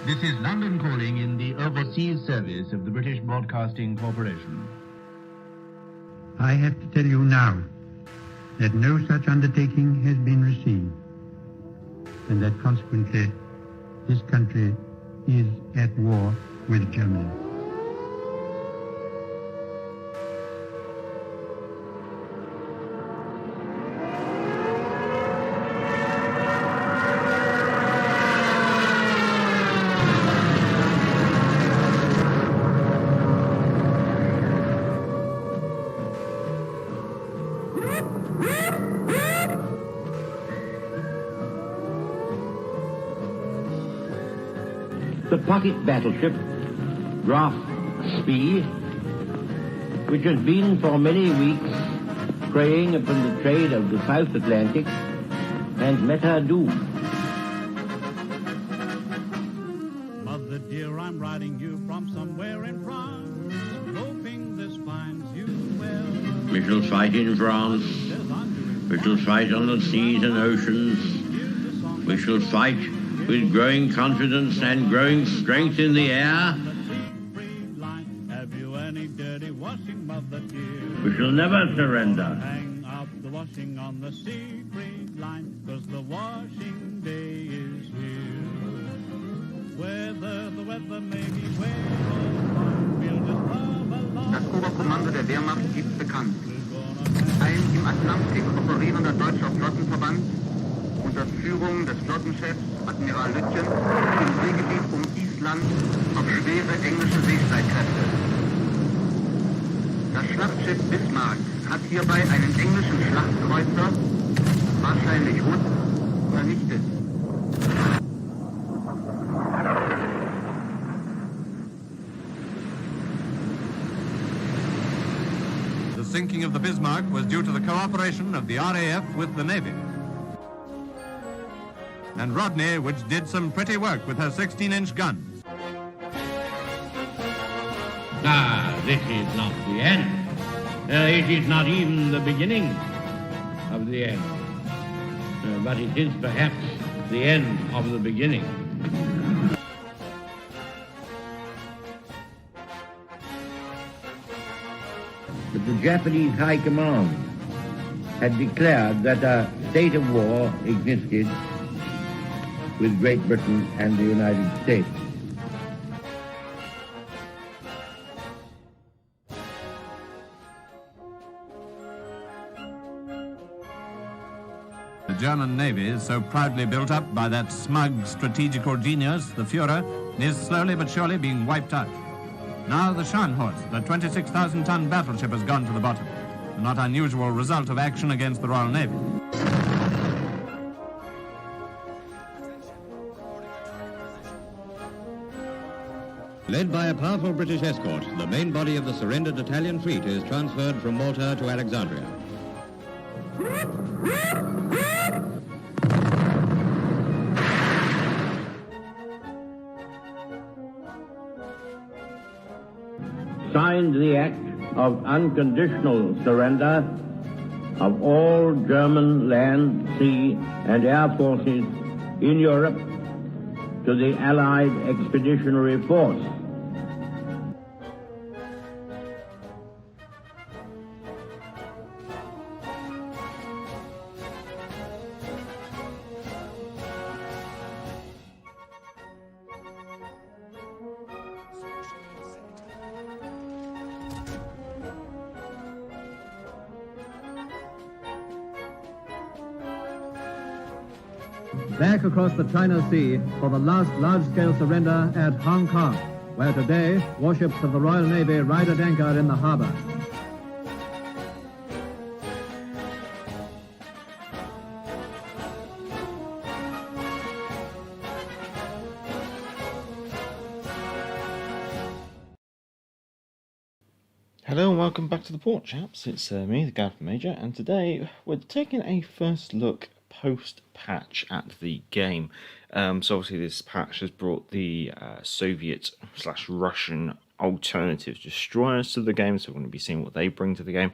This is London calling in the overseas service of the British Broadcasting Corporation. I have to tell you now that no such undertaking has been received, and that consequently this country is at war with Germany. The pocket battleship, Graf Spee, which has been for many weeks preying upon the trade of the South Atlantic, and met her doom. Mother dear, I'm writing you from somewhere in France, hoping this finds you well. We shall fight in France. We shall fight on the seas and oceans. We shall fight with growing confidence and growing strength in the air. We shall never surrender. Hang up the washing on the Siegfried line, 'cause the washing day is here. Whether the weather may be where or fine, we'll just love along. Das Oberkommando der Wehrmacht gibt bekannt. Ein im Atlantik operierender deutscher Flottenverband unter Führung des Flottenchefs Admiral Lütjen im Seegebiet um Island auf schwere englische Seestreitkräfte. Das Schlachtschiff Bismarck hat hierbei einen englischen Schlachtkreuzer, wahrscheinlich Hood, vernichtet. The sinking of the Bismarck was due to the cooperation of the RAF with the Navy. And Rodney, which did some pretty work with her 16-inch guns. This is not the end. It is not even the beginning of the end. But it is perhaps the end of the beginning. But the Japanese High Command had declared that a state of war existed with Great Britain and the United States. The German Navy, so proudly built up by that smug strategical genius, the Führer, is slowly but surely being wiped out. Now the Scharnhorst, the 26,000-ton battleship, has gone to the bottom. A not unusual result of action against the Royal Navy. Led by a powerful British escort, the main body of the surrendered Italian fleet is transferred from Malta to Alexandria. Signed the act of unconditional surrender of all German land, sea, and air forces in Europe to the Allied Expeditionary Force. Back across the China Sea for the last large-scale surrender at Hong Kong, where today warships of the Royal Navy ride at anchor in the harbor. Hello and welcome back to the port, chaps. It's me, the Gallifrey Major, and today we're taking a first look post-patch at the game. So obviously this patch has brought the Soviet/Russian alternative destroyers to the game, so we're going to be seeing what they bring to the game.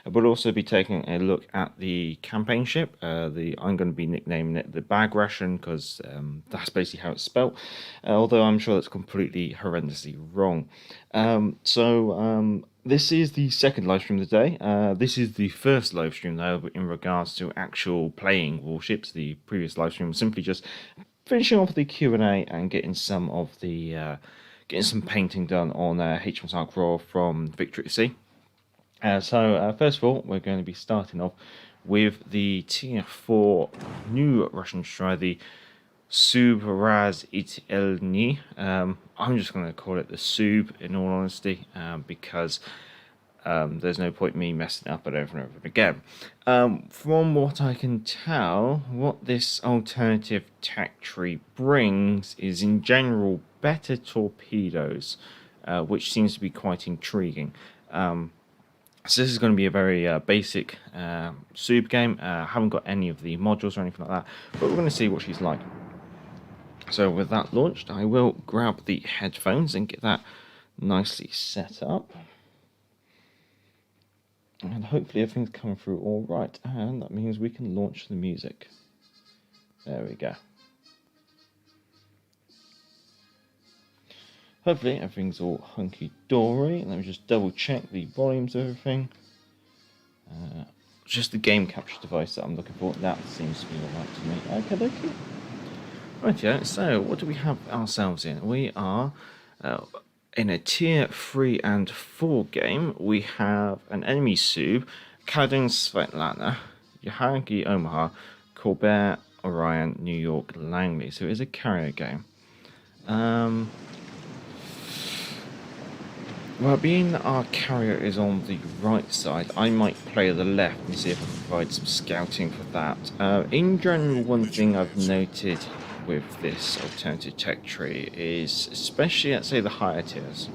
We'll also be taking a look at the campaign ship. I'm going to be nicknaming it the Bag-Ration because that's basically how it's spelt, although I'm sure that's completely horrendously wrong. This is the second live stream of the day. This is the first live stream though in regards to actual playing warships. The previous live stream was simply just finishing off the Q&A and getting some of the getting some painting done on HMS Vanguard from Victory at Sea. First of all, we're going to be starting off with the Tier 4 new Russian destroyer, the Soobrazitelny. I'm just going to call it the Soob in all honesty, because there's no point me messing up it over and over again. From what I can tell, what this alternative tech tree brings is in general better torpedoes, which seems to be quite intriguing. So this is going to be a very basic Soob game. I haven't got any of the modules or anything like that, but we're going to see what she's like. So with that launched, I will grab the headphones and get that nicely set up. And hopefully everything's coming through all right, and that means we can launch the music. There we go. Hopefully everything's all hunky-dory. Let me just double check the volumes of everything. Just the game capture device that I'm looking for. That seems to be alright to me. Okay. Rightio, so what do we have ourselves in? We are in a Tier 3 and 4 game. We have an enemy Soob, Stalingrad, Yahagi Omaha, Colbert, Orion, New York, Langley. So it is a carrier game. Well, being that our carrier is on the right side, I might play the left and see if I can provide some scouting for that. In general, one thing I've noted with this alternative tech tree is, especially at say the higher tiers,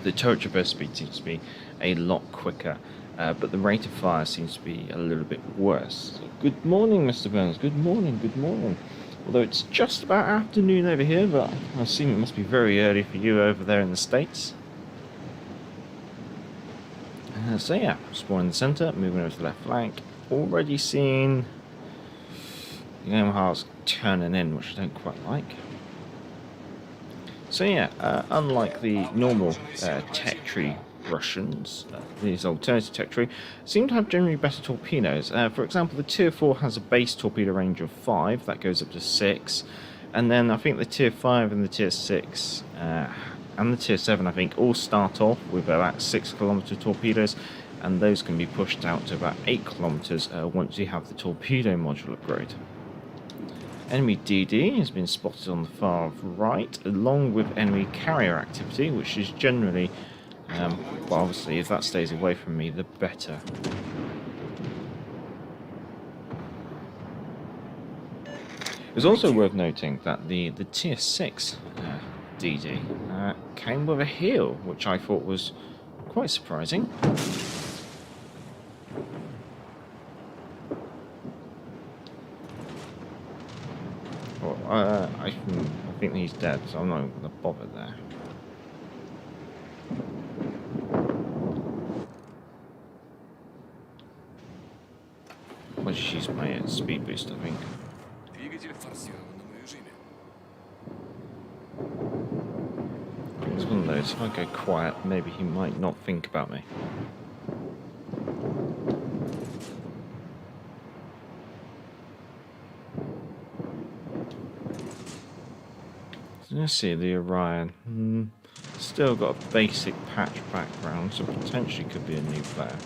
the turret traverse speed seems to be a lot quicker, but the rate of fire seems to be a little bit worse. So, good morning, Mr. Burns. Good morning. Although it's just about afternoon over here, but I assume it must be very early for you over there in the States. So yeah, spawn in the centre, moving over to the left flank. Already seeing the Omaha's turning in, which I don't quite like. So yeah, unlike the normal tech tree Russians, these alternative tech tree seem to have generally better torpedoes. For example, the Tier 4 has a base torpedo range of 5, that goes up to 6. And then I think the Tier 5 and the Tier 6 and the Tier 7, I think, all start off with about 6 kilometer torpedoes, and those can be pushed out to about 8 kilometers once you have the torpedo module upgrade. Enemy DD has been spotted on the far right, along with enemy carrier activity, which is generally, well, obviously, if that stays away from me, the better. It's also worth noting that the Tier 6 DD came with a heel, which I thought was quite surprising. Well, I think he's dead, so I'm not going to bother there. Well, she's my speed boost, I think. It's one of those, if I go quiet, maybe he might not think about me. So let's see, the Orion. Still got a basic patch background, so potentially could be a new player.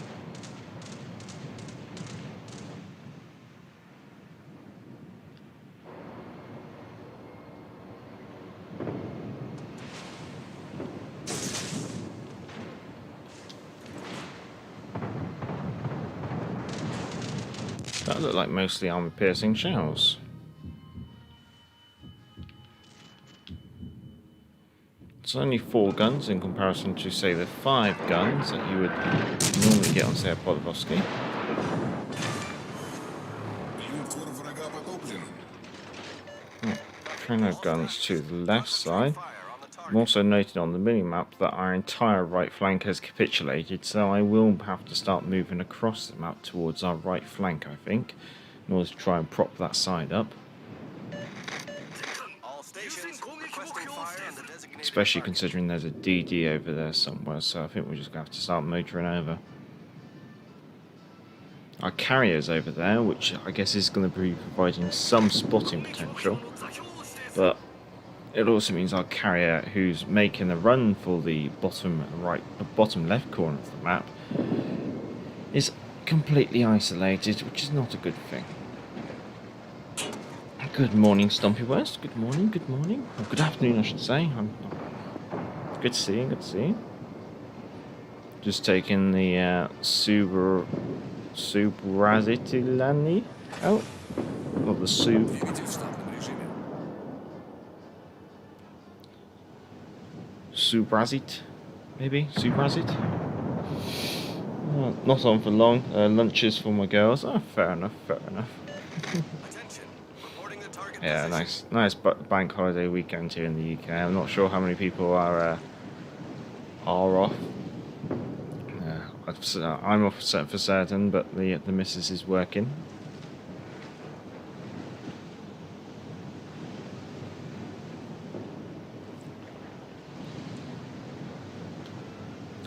That looked like mostly armor-piercing shells. It's only 4 guns in comparison to, say, the 5 guns that you would normally get on, say, a Boevoi. Trainer guns to the left side. I'm also noting on the mini-map that our entire right flank has capitulated, so I will have to start moving across the map towards our right flank, I think, in order to try and prop that side up. Especially considering there's a DD over there somewhere, so I think we're just going to have to start motoring over. Our carrier's over there, which I guess is going to be providing some spotting potential, but it also means our carrier, who's making a run for the bottom left corner of the map, is completely isolated, which is not a good thing. Good morning, Stumpy West. Good morning, good morning. Or good afternoon, I should say. Good to see you, good to see you. Just taking the Soobrazitelny out. Or the Soobrazit, maybe? Soobrazit? Oh, not on for long. Lunches for my girls. Oh, fair enough, fair enough. Yeah, nice bank holiday weekend here in the UK. I'm not sure how many people are off. I'm off for certain, but the missus is working.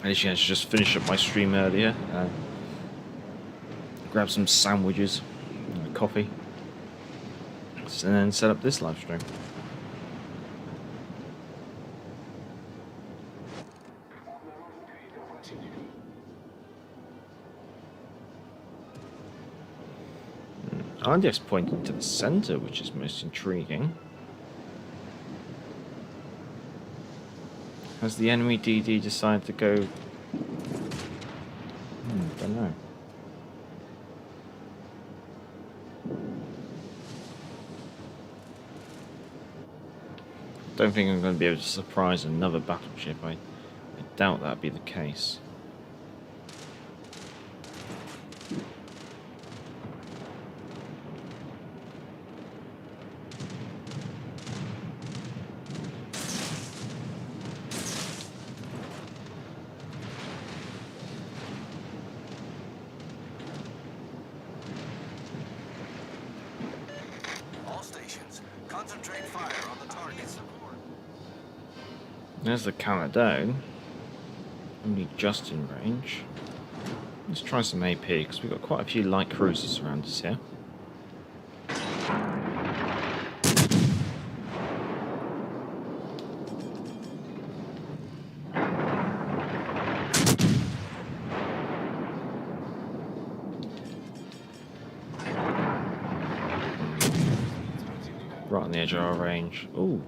I actually just finished up my stream earlier. Grab some sandwiches, coffee, and then set up this live stream. I'm just pointing to the center, which is most intriguing. Has the enemy DD decided to go? Don't know. Don't think I'm going to be able to surprise another battleship. I doubt that'd be the case. There's the counter down. Only just in range. Let's try some AP, because we've got quite a few light cruisers around us here. Right on the edge of our range. Ooh.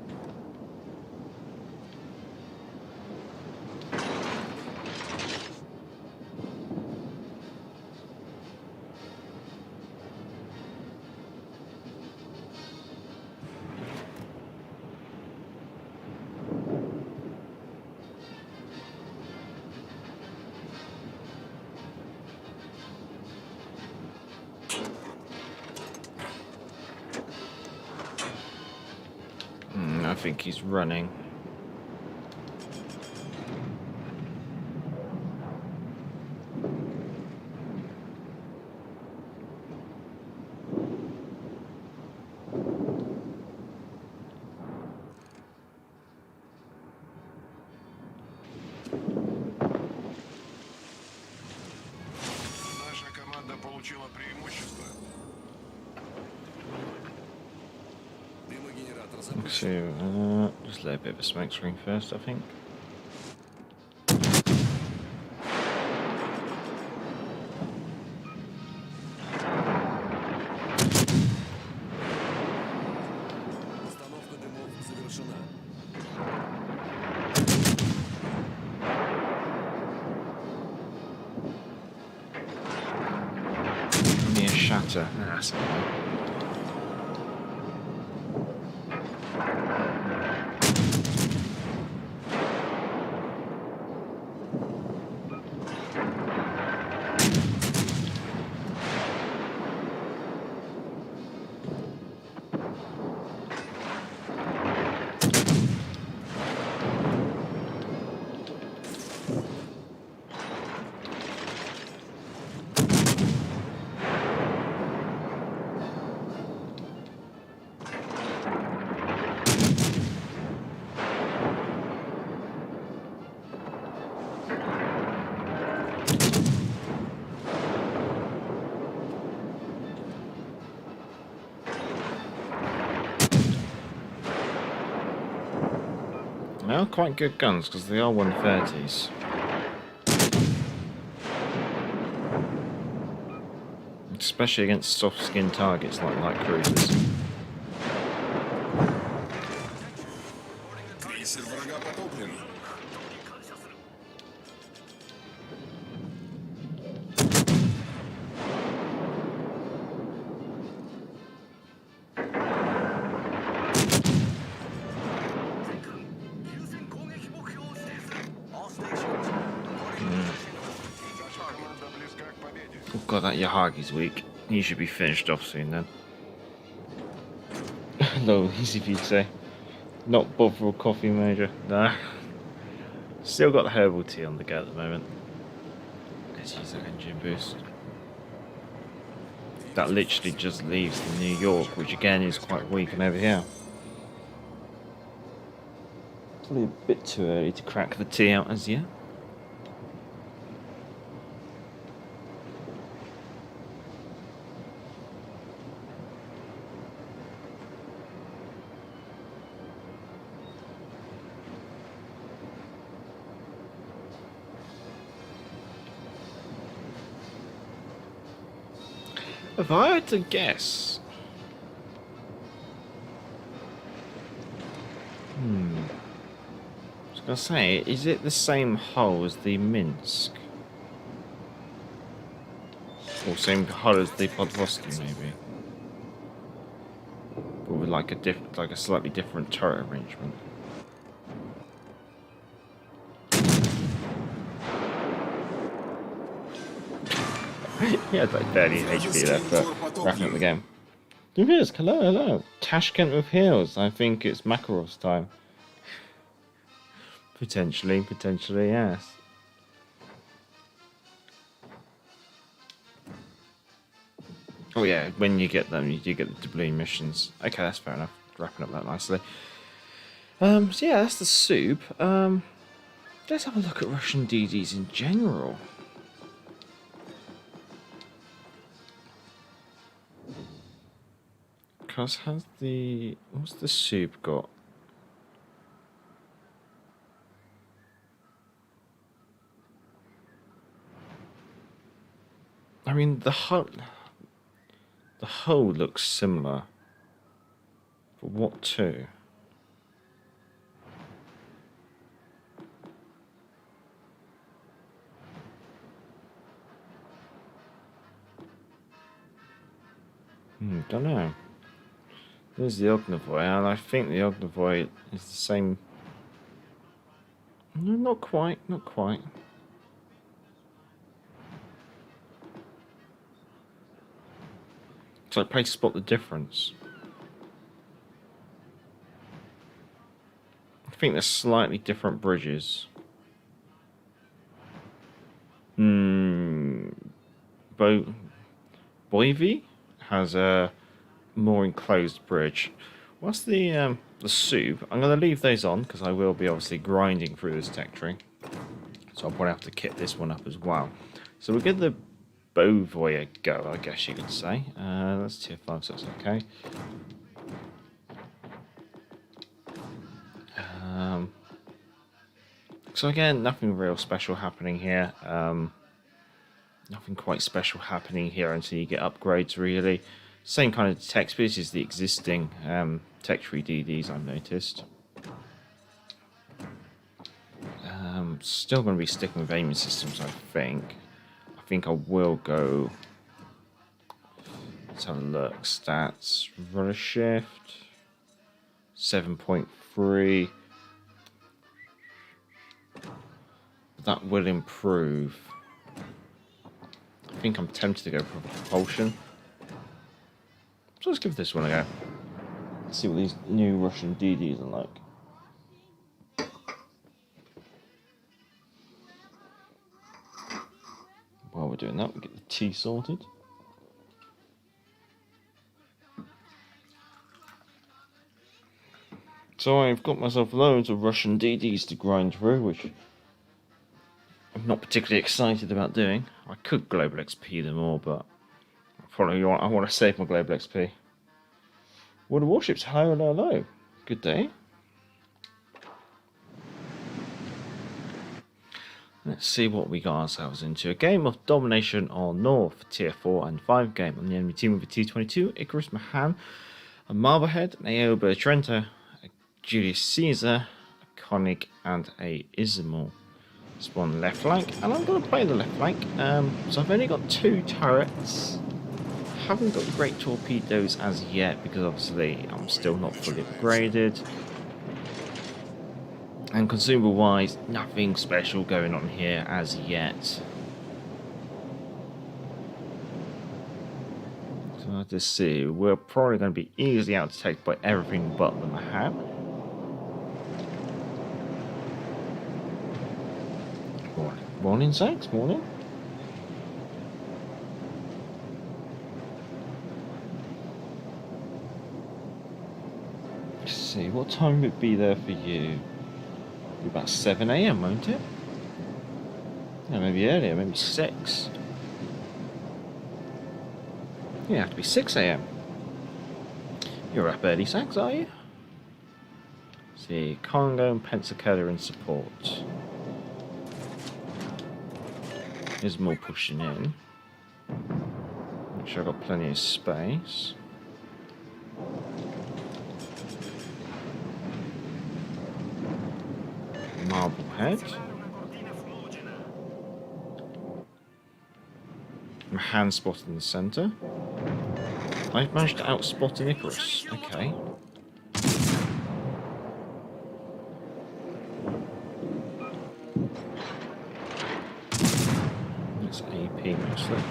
I think he's running. Наша команда получила преимущество. So, just lay a bit of a smoke screen first, I think. Only a shatter. That's all right. They are quite good guns because they are 130s. Especially against soft-skinned targets like light cruisers. Крейсер врага потоплен. Oh god, that Yahagi's weak. He should be finished off soon then. No, easy for you to say. Not Bovril coffee major. Nah. Still got the herbal tea on the go at the moment. Let's use that engine boost. That literally just leaves the New York, which again is quite weak and over here. Probably a bit too early to crack the tea out as yet. If I had to guess, I was gonna say, is it the same hull as the Minsk, or same hull as the Podvosky maybe, but with like a slightly different turret arrangement? He had like 30 HP left, but wrapping up the game. There is, hello. Tashkent with heals. I think it's Makarov's time. Potentially, yes. Oh yeah, when you get them, you do get the doubling missions. Okay, that's fair enough. Wrapping up that nicely. So yeah, that's the soup. Let's have a look at Russian DDs in general. Because what's the soup got? I mean, the hull looks similar, but what to? Don't know. There's the Ognavoy, and I think the Ognavoy is the same. No, not quite. So I play spot the difference. I think they're slightly different bridges. Boevoi has a more enclosed bridge. What's the soup? I'm going to leave those on because I will be obviously grinding through this tech tree, so I'll probably have to kit this one up as well. So we'll give the Boevoi a go, I guess you could say. That's tier 5, so that's okay. So again, nothing real special happening here. Nothing quite special happening here until you get upgrades, really. Same kind of tech speed as the existing tech tree DDs, I've noticed. Still going to be sticking with aiming systems, I think. I think I will go. Let's have a look. Stats, rudder shift, 7.3. That will improve. I think I'm tempted to go for propulsion. So let's give this one a go. Let's see what these new Russian DDs are like. While we're doing that, we'll get the tea sorted. So I've got myself loads of Russian DDs to grind through, which I'm not particularly excited about doing. I could global XP them all, but I want to save my global XP. Water warships, hello. Good day. Let's see what we got ourselves into. A game of domination on North, Tier 4 and 5 game on the enemy team with a T-22, Icarus Mahan, a Marblehead, an Aoba Trenta, a Julius Caesar, a Koenig and a Izumo. Spawn left flank, and I'm going to play the left flank. So I've only got 2 turrets. Haven't got great torpedoes as yet because obviously I'm still not fully upgraded. And consumable wise, nothing special going on here as yet. So let's see, we're probably going to be easily out-attacked by everything but the Mahan. Morning, Sax, morning. Let's see, what time would it be there for you? About 7 AM, won't it? Yeah, maybe earlier, maybe 6. Yeah, have to be 6 AM. You're up early, Sax, are you? Let's see, Congo and Pensacola in support. There's more pushing in. Make sure I've got plenty of space. Marblehead. Mahan spotted in the centre. I've managed to outspot an Icarus. Okay. That's AP mostly.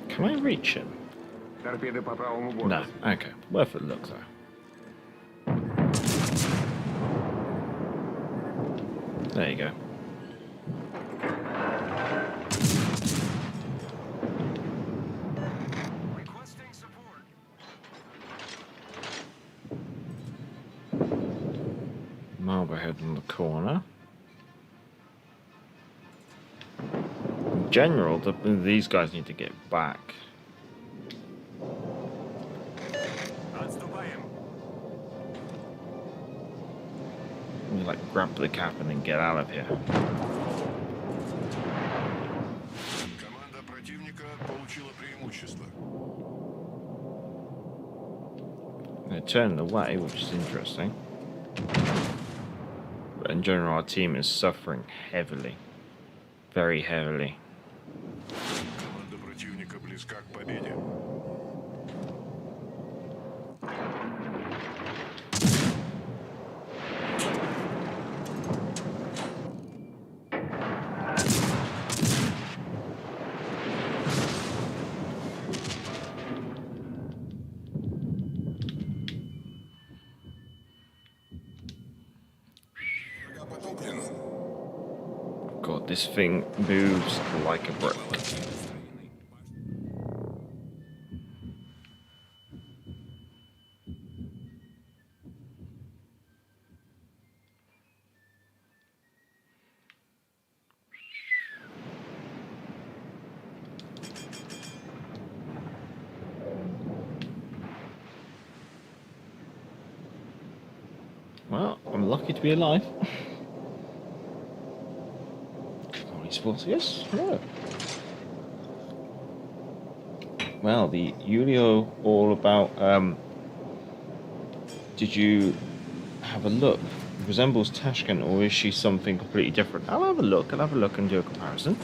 Can I reach him? No. Okay. Worth a look, though. There you go. Marblehead in the corner. In general, these guys need to get back. Like grab the cap and then get out of here. Команда противника получила преимущество. They're turning away, which is interesting. But in general, our team is suffering heavily. Very heavily. Команда противника близка к победе. God, this thing moves like a brick. Well, I'm lucky to be alive. Yes, hello. Well, the Julio all about, did you have a look? Resembles Tashkent, or is she something completely different? I'll have a look and do a comparison.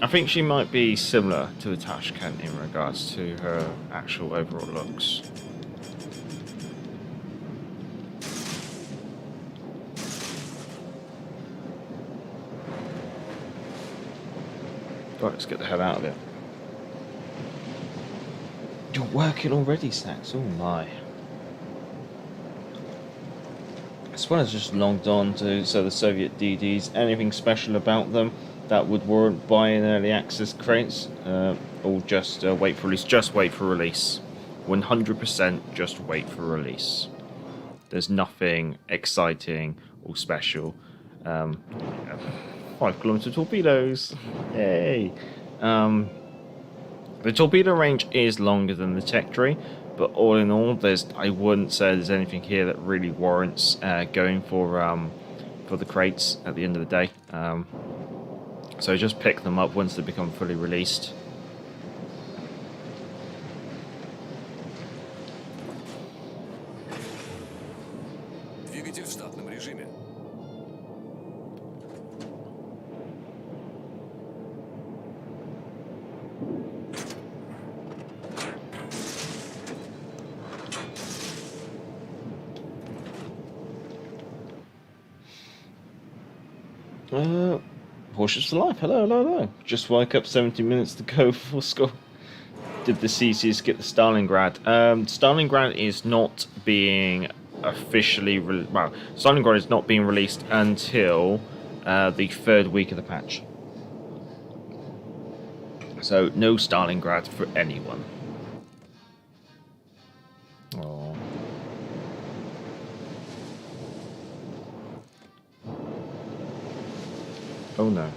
I think she might be similar to the Tashkent in regards to her actual overall looks. Right, let's get the hell out of here. You're working already, Sax? Oh my. As well as just logged on to the Soviet DDs. Anything special about them? that would warrant buying early access crates, or just wait for release. Just wait for release. 100% just wait for release. There's nothing exciting or special. 5-kilometer torpedoes. Yay! The torpedo range is longer than the tech tree, but all in all, I wouldn't say there's anything here that really warrants going for the crates at the end of the day. So just pick them up once they become fully released. Двигатель в штатном режиме. Horses for life. Hello, hello, hello. Just woke up 70 minutes to go before school. Did the CCs get the Stalingrad? Stalingrad is not being officially... Stalingrad is not being released until the 3rd week of the patch. So, no Stalingrad for anyone. Oh. Oh no.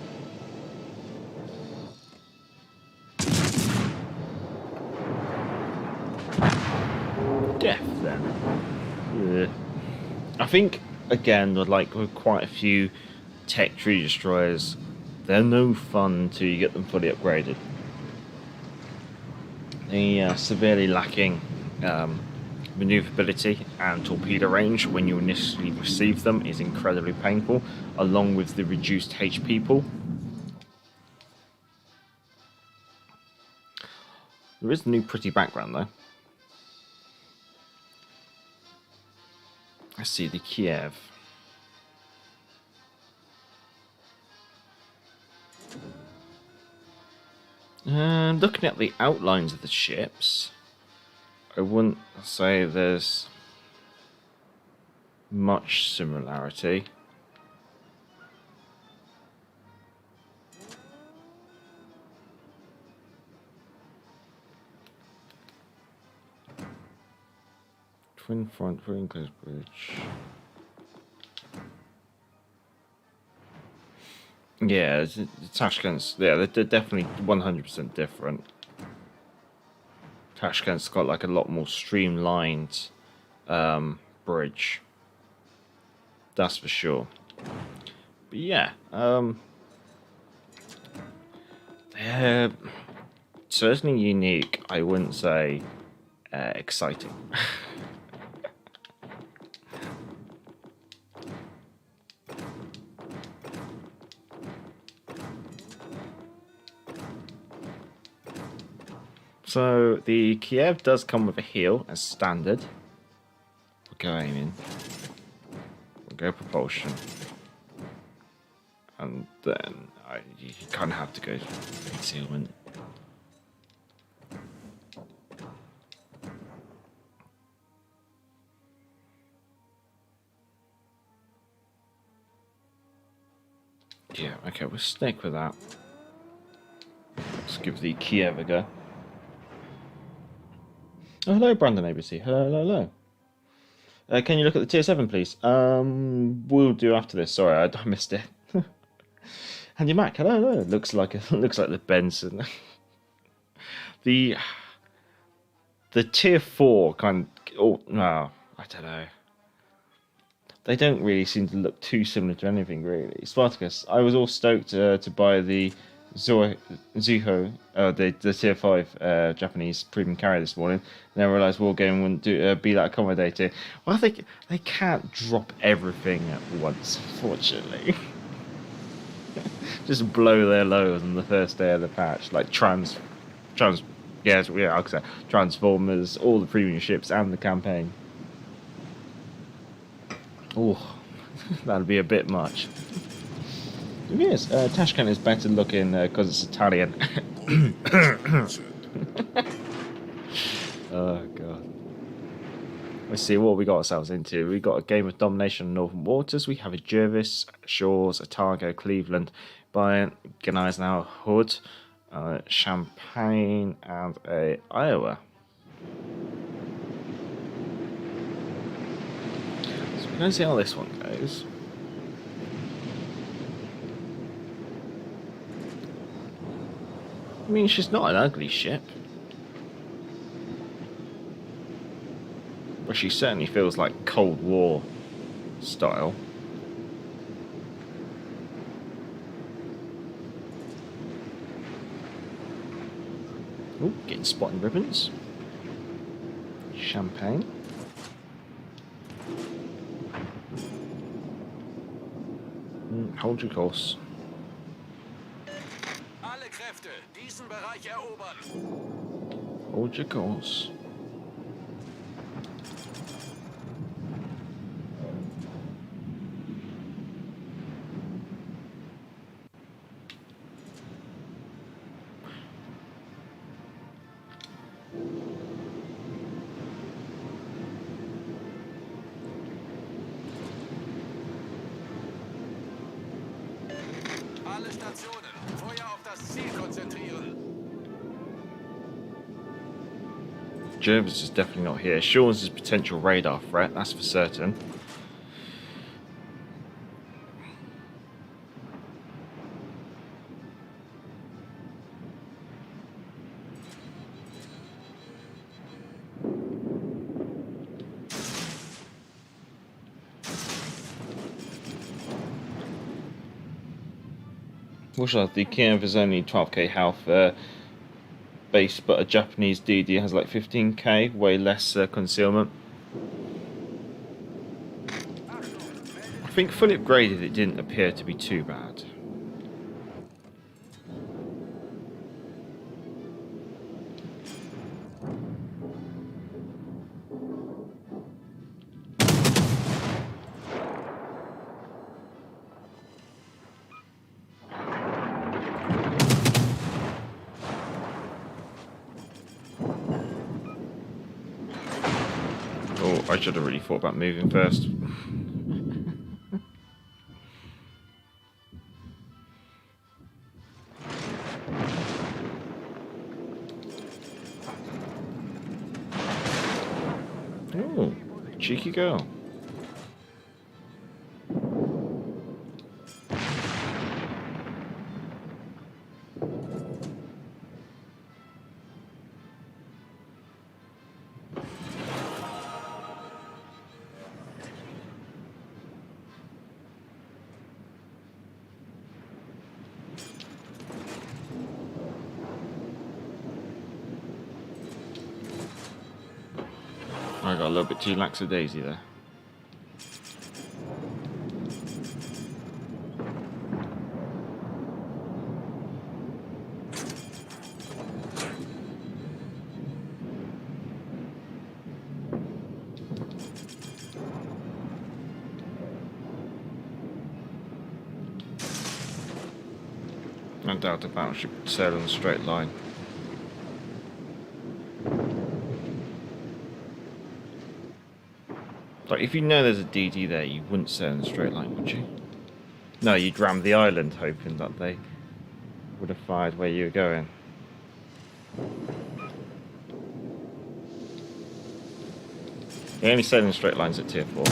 Death then. Yeah. I think, again, like with quite a few tech tree destroyers, they're no fun until you get them fully upgraded. The severely lacking maneuverability and torpedo range when you initially receive them is incredibly painful, along with the reduced HP pool. There is a new pretty background though. I see the Kiev. And looking at the outlines of the ships, I wouldn't say there's much similarity. Twin front, twin close bridge. Yeah, Tashkent's, yeah, they're definitely 100% different. Tashkent's got like a lot more streamlined bridge. That's for sure. But yeah, they're certainly unique. I wouldn't say exciting. So the Kiev does come with a heel as standard. We'll go aiming. We'll go propulsion. And then you kind of have to go concealment. Yeah, okay, we'll stick with that. Let's give the Kiev a go. Oh, hello, Brandon ABC. Hello, hello, hello. Can you look at the tier 7, please? We'll do after this. Sorry, I missed it. Handy Mac. Hello, hello. Looks like the Benson. the tier 4 kind of. Oh no, I don't know. They don't really seem to look too similar to anything really. Spartacus. I was all stoked to buy the Zuho, the tier 5 Japanese premium carrier this morning, and then I realised Wargame wouldn't be that accommodating. Well, they can't drop everything at once, unfortunately. Just blow their load on the first day of the patch, like I'll say Transformers, all the premium ships, and the campaign. Oh, that'd be a bit much. Yes, Tashkent is better looking because it's Italian. Oh god. Let's see what we got ourselves into. We got a game of domination in Northern Waters. We have a Jervis, Shores, a Targo, Cleveland, Bayern, Gneisenau Hood, Champagne, and a Iowa. So we're going to see how this one goes. I mean, she's not an ugly ship, but she certainly feels like Cold War style. Oh, getting spotting ribbons. Champagne. Hold your course. Alle Kräfte, diesen Bereich erobern. Hold your course. Alle Stationen, Feuer auf das Ziel konzentrieren. Jervis is definitely not here. Sean's is potential radar threat, that's for certain. The Kiev is only 12k health base, but a Japanese DD has like 15k, way less concealment. I think fully upgraded it didn't appear to be too bad. I should have really thought about moving first. Oh, cheeky girl. I got a little bit too lackadaisy there. I doubt a battleship would sail in a straight line. Like, if you know there's a DD there, you wouldn't sail in a straight line, would you? No, you'd ram the island, hoping that they would have fired where you were going. You only sail in straight lines at tier 4.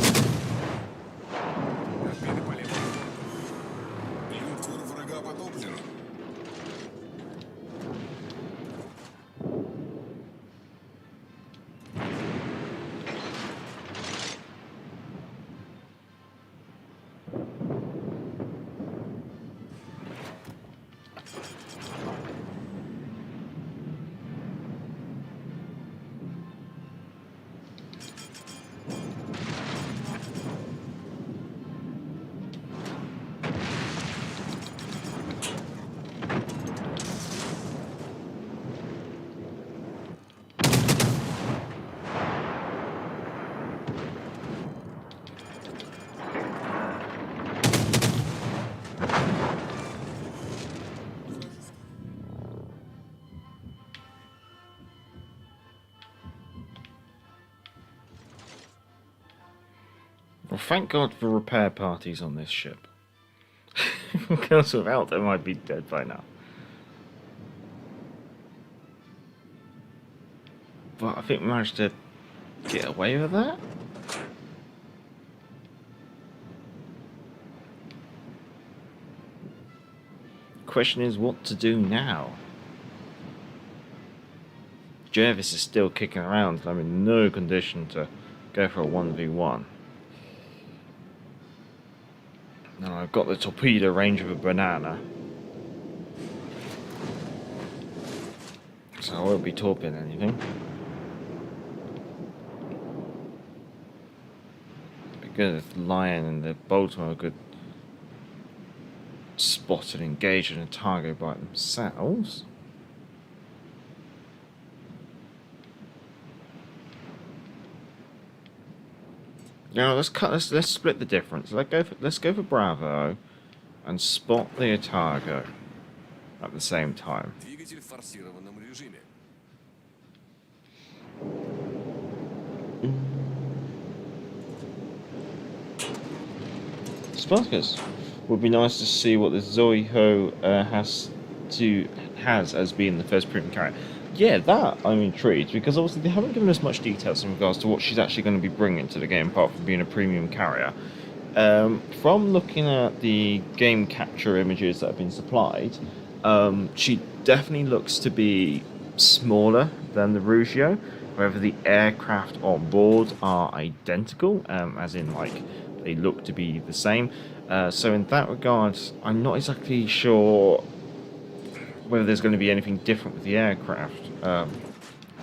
Well, thank God for repair parties on this ship. Because without them, I'd be dead by now. But I think we managed to get away with that. Question is what to do now. Jervis is still kicking around, so I'm in no condition to go for a 1v1. Now I've got the torpedo range of a banana, so I won't be torping anything. Because the Lion and the Baltimore could spot and engage in a target by themselves. Now let's split the difference. Let's go for Bravo and spot the Otago at the same time. Spartacus. Would be nice to see what the Zoe Ho has as being the first premium carrier. Yeah, that I'm intrigued, because obviously they haven't given us much details in regards to what she's actually going to be bringing to the game, apart from being a premium carrier. From looking at the game capture images that have been supplied, she definitely looks to be smaller than the Rugio. However, the aircraft on board are identical, as in, like, they look to be the same. So in that regard, I'm not exactly sure whether there's going to be anything different with the aircraft.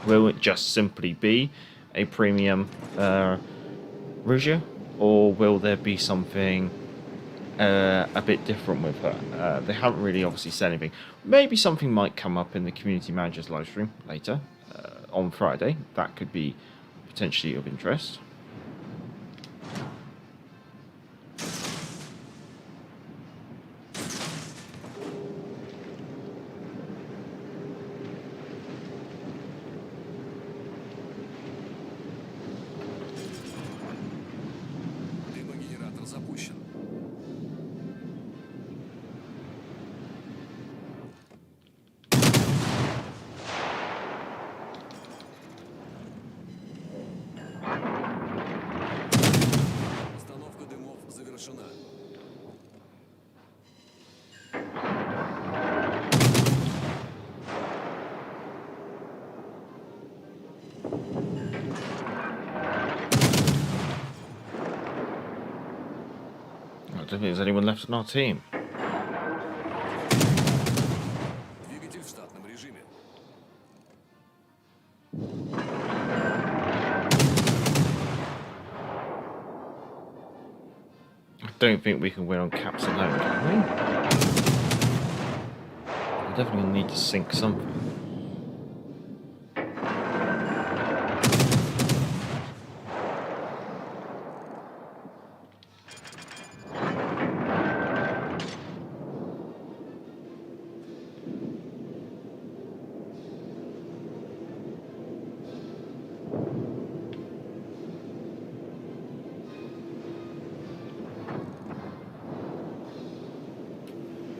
Will it just simply be a premium Rugio, or will there be something a bit different with her? They haven't really obviously said anything. Maybe something might come up in the community manager's live stream later on Friday. That could be potentially of interest. I don't think there's anyone left in our team. I don't think we can win on caps alone, can we? We're definitely going to need to sink something.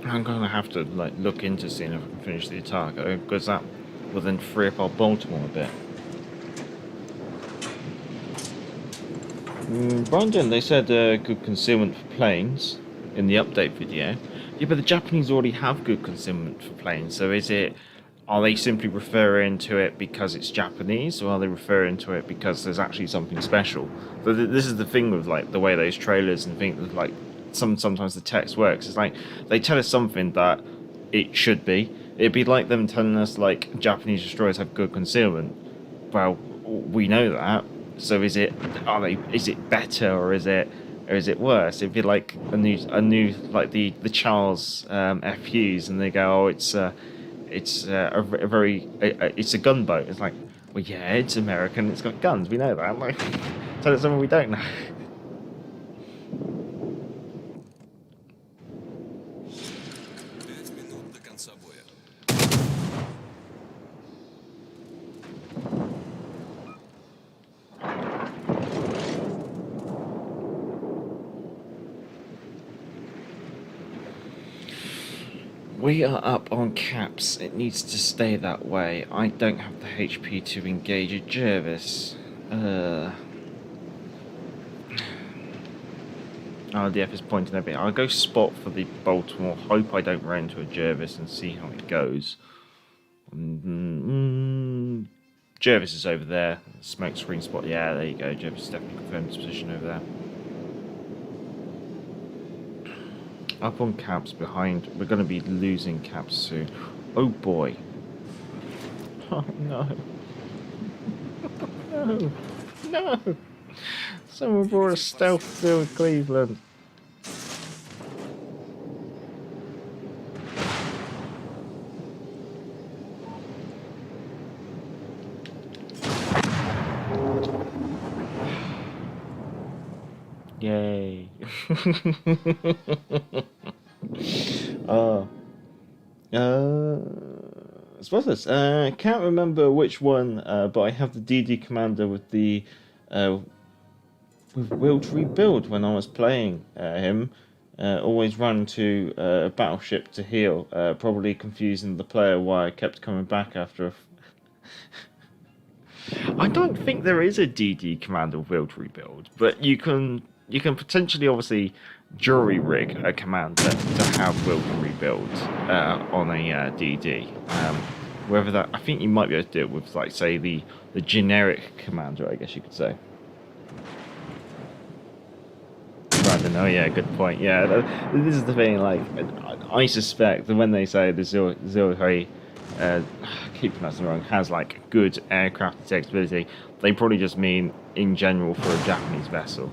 I'm going to have to look into seeing if I can finish the Otago, because that will then free up our Baltimore a bit. Brandon, they said good concealment for planes in the update video. Yeah, but the Japanese already have good concealment for planes, so are they simply referring to it because it's Japanese, or are they referring to it because there's actually something special? So this is the thing with the way those trailers and things sometimes the text works. It's like they tell us something that it should be. It'd be like them telling us Japanese destroyers have good concealment. Well, we know that. So is it better, or is it worse? It'd be like a new like the Charles FUs, and they go, oh, it's a gunboat. It's like, well, yeah, it's American. It's got guns. We know that. Tell us something we don't know. We are up on caps. It needs to stay that way. I don't have the HP to engage a Jervis. RDF is pointing a bit. I'll go spot for the Baltimore. Hope I don't run into a Jervis and see how it goes. Jervis is over there. Smoke screen spot. Yeah, there you go. Jervis is definitely confirmed his position over there. Up on caps behind. We're going to be losing caps soon. Oh boy. Oh no. No. No. Someone brought a stealth filled Cleveland. Yay. Spoilers. I can't remember which one, but I have the DD commander with the with will to rebuild when I was playing him. Always run to a battleship to heal, probably confusing the player why I kept coming back after I don't think there is a DD commander with will to rebuild, but you can potentially obviously jury rig a commander to have will to rebuild on a DD. Whether that, I think you might be able to do it with, like, say, the generic commander, I guess you could say. I don't know. Yeah, good point. Yeah, this is the thing. Like, I suspect that when they say the Udaloi, I keep pronouncing it wrong, has like good aircraft detectability, they probably just mean in general for a Japanese vessel.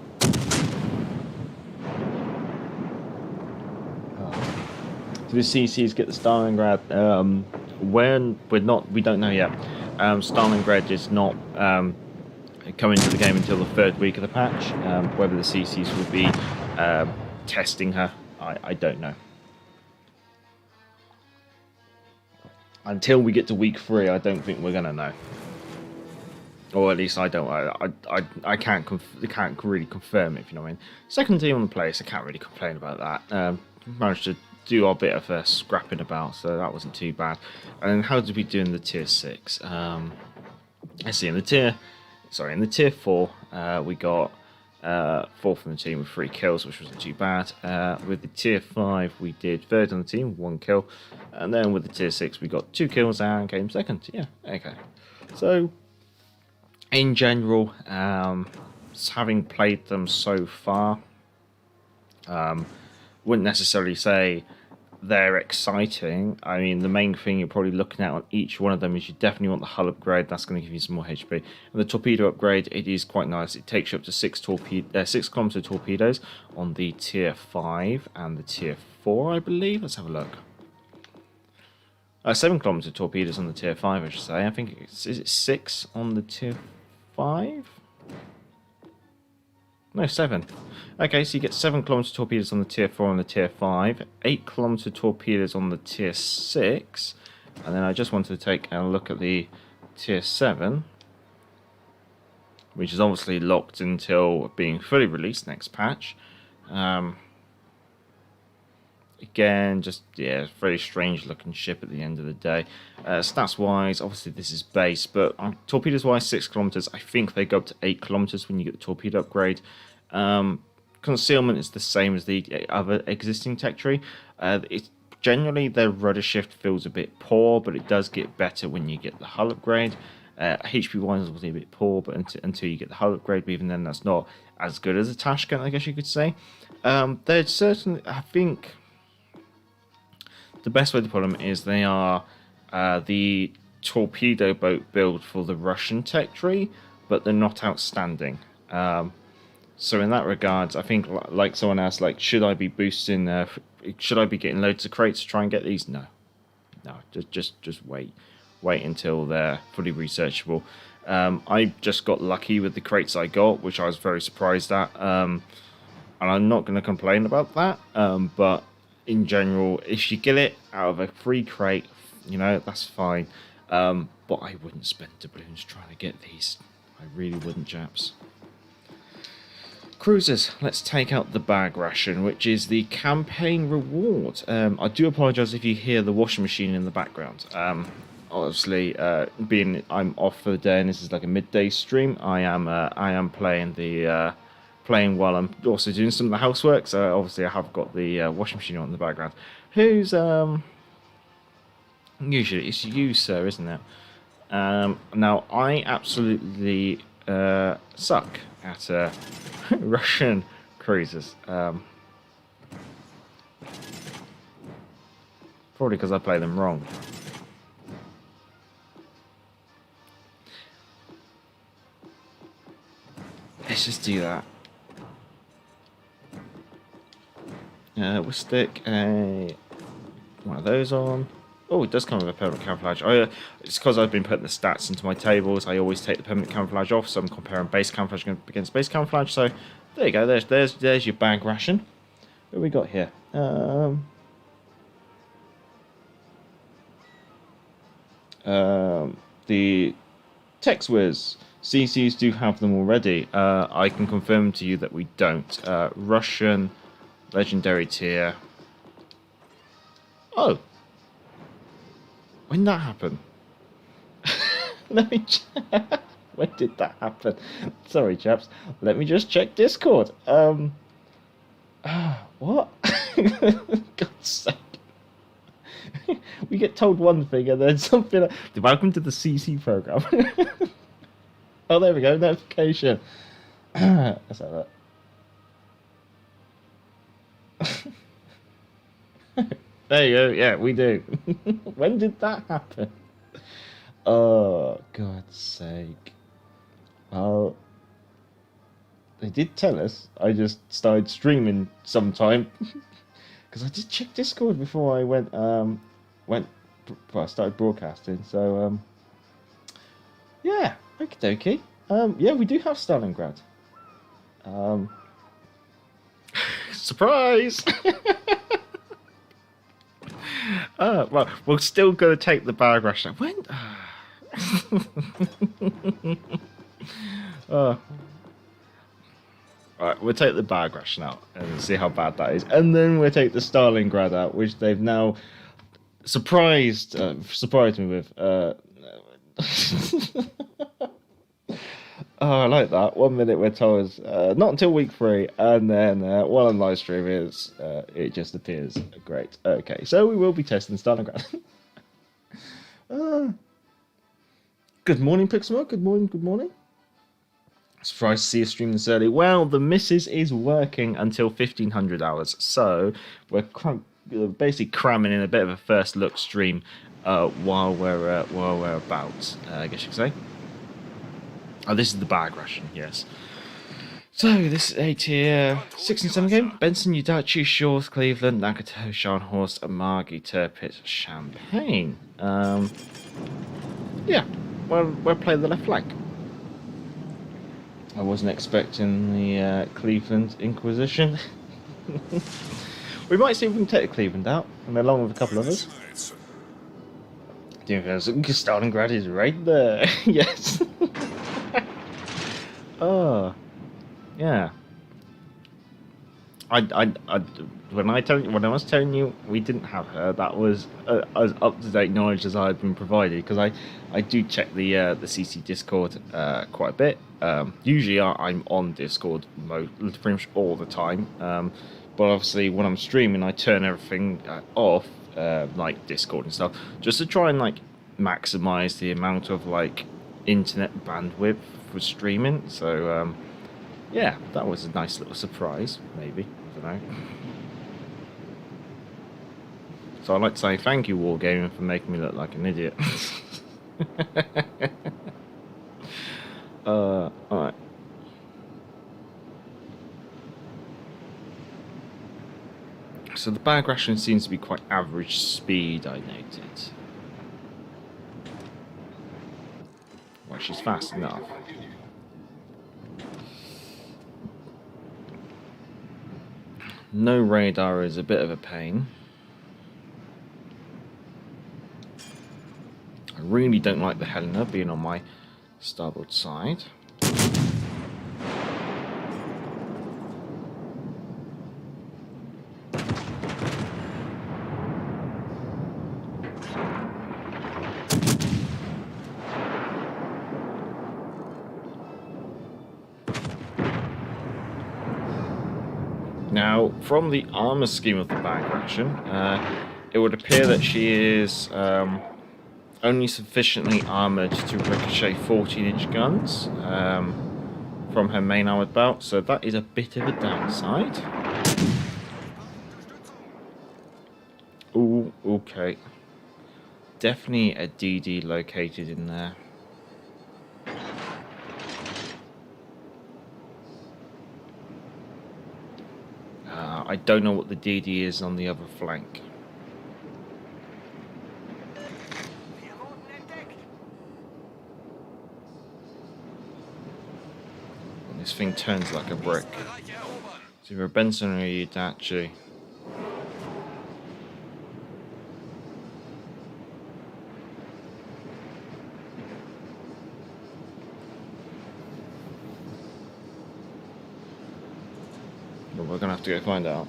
So the CCs get the Stalingrad. When we don't know yet. Stalingrad is not coming to the game until the 3rd week of the patch. Whether the CCs will be testing her, I don't know. Until we get to week 3, I don't think we're gonna know. Or at least I don't. I can't really confirm it, if you know what I mean. Second team on the place, I can't really complain about that. Managed to do our bit of scrapping about, so that wasn't too bad. And how did we do in the tier 6? Let's see. In the tier 4, we got 4th in the team with 3 kills, which wasn't too bad. With the tier 5, we did 3rd on the team, 1 kill, and then with the tier 6, we got 2 kills and came 2nd. Yeah, okay. So in general, having played them so far, wouldn't necessarily say they're exciting. I mean, the main thing you're probably looking at on each one of them is you definitely want the hull upgrade. That's going to give you some more HP. And the torpedo upgrade, it is quite nice. It takes you up to 6 kilometer torpedoes on the tier 5 and the tier 4, I believe. Let's have a look. 7 kilometer torpedoes on the tier 5, I should say. I think is it 6 on the tier 5? No, 7. Okay, so you get 7 kilometer torpedoes on the tier 4 and the tier 5, 8 kilometer torpedoes on the tier 6, and then I just wanted to take a look at the tier 7, which is obviously locked until being fully released next patch. Again, just, yeah, very strange looking ship at the end of the day. Stats wise, obviously this is base, but torpedoes wise, 6 kilometers. I think they go up to 8 kilometers when you get the torpedo upgrade. Concealment is the same as the other existing tech tree. Generally, their rudder shift feels a bit poor, but it does get better when you get the hull upgrade. HP wise is obviously a bit poor, but until you get the hull upgrade, but even then that's not as good as a Tashkent, I guess you could say. They're certainly, I think, the best way to put them is they are the torpedo boat build for the Russian tech tree, but they're not outstanding. So in that regard, I think, like someone asked, like, should I be boosting? Should I be getting loads of crates to try and get these? No, just wait until they're fully researchable. I just got lucky with the crates I got, which I was very surprised at, and I'm not going to complain about that. But in general, if you get it out of a free crate, you know, that's fine. But I wouldn't spend doubloons trying to get these. I really wouldn't, chaps. Cruisers, let's take out the Bag-Ration, which is the campaign reward. I do apologise if you hear the washing machine in the background. Obviously, being I'm off for the day and this is like a midday stream, I am playing while I'm also doing some of the housework. So obviously, I have got the washing machine on in the background. Who's usually it's you, sir, isn't it? Now I absolutely suck at Russian cruisers. Probably because I play them wrong. Let's just do that. We'll stick one of those on. Oh, it does come with a permanent camouflage. It's because I've been putting the stats into my tables. I always take the permanent camouflage off, so I'm comparing base camouflage against base camouflage. So there you go. There's your Bag-Ration. What have we got here? The Tex Wiz. CCs do have them already. I can confirm to you that we don't. Russian legendary tier. Oh. When did that happen? Let me check. When did that happen? Sorry, chaps. Let me just check Discord. What? God's sake. We get told one thing and then something like, welcome to the CC program. Oh, there we go. Notification. Let's have that. There you go. Yeah, we do. When did that happen? Oh, God's sake. Well, they did tell us. I just started streaming sometime. Because I did check Discord before I I started broadcasting. So, yeah. Okie dokie. Yeah, we do have Stalingrad. Surprise! Well, we're still going to take the Bag-Ration. When? Alright, we'll take the Bag-Ration out and see how bad that is. And then we'll take the Stalingrad out, which they've now surprised me with. Oh, I like that. 1 minute we're told not until week 3, and then while I'm live streaming, it just appears. Great. Okay, so we will be testing Stalingrad. Good morning, Pixelmore. Good morning. Good morning. Surprised to see a stream this early. Well, the missus is working until 1500 hours, so we're basically cramming in a bit of a first look stream while we're about. I guess you could say. Oh, this is the Bag-Ration, yes. So, this is a tier 6 and 7 game. Benson, Udaloi, Shores, Cleveland, Nagato, Scharnhorst, Amagi, Tirpitz, Champagne. Yeah, we'll play the left flank. I wasn't expecting the Cleveland Inquisition. We might see if we can take the Cleveland out, and along with a couple of others. Stalingrad is right there. Yes. Oh, yeah. When I was telling you we didn't have her, that was as up to date knowledge as I had been provided, because I do check the CC Discord quite a bit. Usually I'm on Discord pretty much all the time, but obviously when I'm streaming I turn everything off, like Discord and stuff, just to try and like maximize the amount of like internet bandwidth for streaming. So yeah, that was a nice little surprise, maybe. I don't know. So I'd like to say thank you, Wargaming, for making me look like an idiot. Alright. So the Bag-Ration seems to be quite average speed, I noted. Well, she's fast enough. No radar is a bit of a pain. I really don't like the Helena being on my starboard side. Now, from the armor scheme of the Bag-Ration, it would appear that she is only sufficiently armored to ricochet 14-inch guns from her main armored belt, so that is a bit of a downside. Ooh, okay. Definitely a DD located in there. I don't know what the DD is on the other flank. And this thing turns like a brick. It's either a Benson or a Udachi. But we're gonna have to go find out.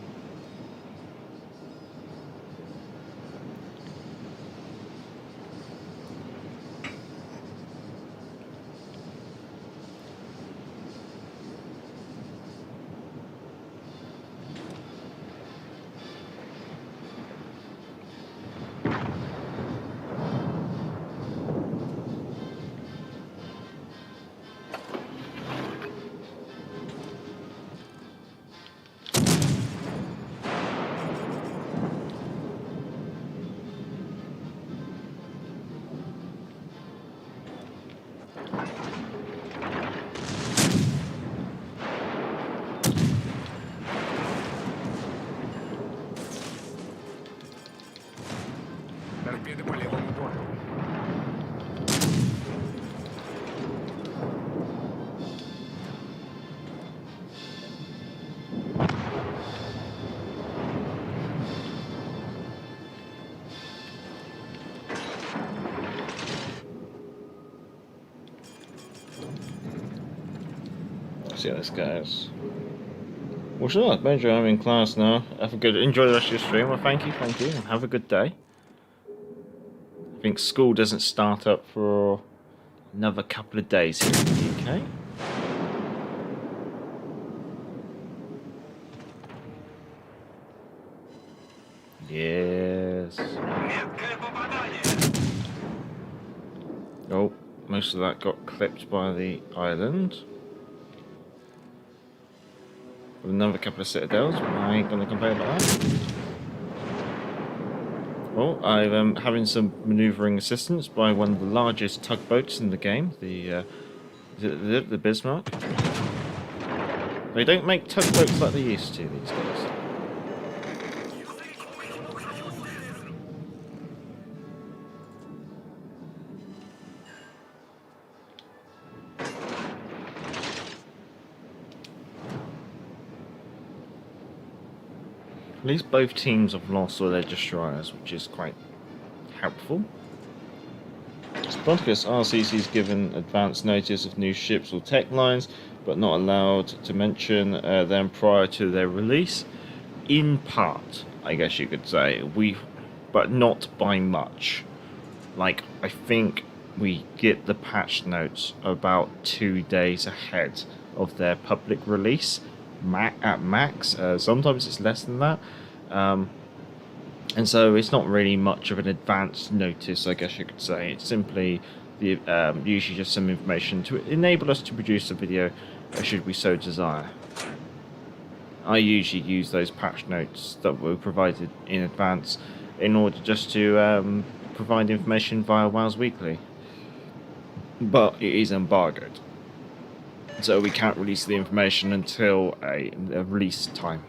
See how this goes. Well, sure, Benjo, I'm in class now. Enjoy the rest of your stream. Well, thank you, and have a good day. I think school doesn't start up for another couple of days here in the UK. Yes. Oh, most of that got clipped by the island. With another couple of citadels, but I ain't gonna complain about that. Oh, I'm having some manoeuvring assistance by one of the largest tugboats in the game, the Bismarck. They don't make tugboats like they used to these days. At least both teams have lost all their destroyers, which is quite helpful. Spartacus RCC is given advance notice of new ships or tech lines, but not allowed to mention them prior to their release. In part, I guess you could say, but not by much. Like, I think we get the patch notes about 2 days ahead of their public release. At max, sometimes it's less than that, and so it's not really much of an advance notice, I guess you could say. It's simply usually just some information to enable us to produce a video should we so desire. I usually use those patch notes that were provided in advance in order just to provide information via WoW's Weekly, but it is embargoed. So we can't release the information until a release time.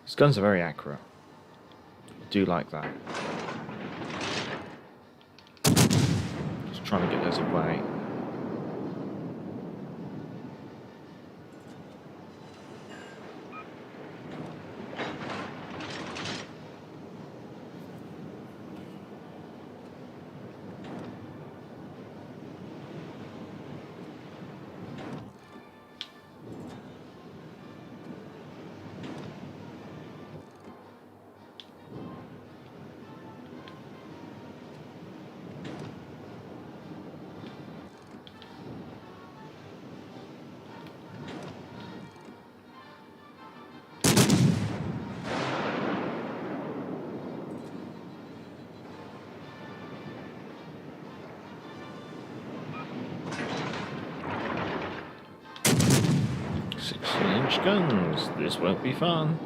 These guns are very accurate. I do like that. Just trying to get those away. 16-inch guns. This won't be fun.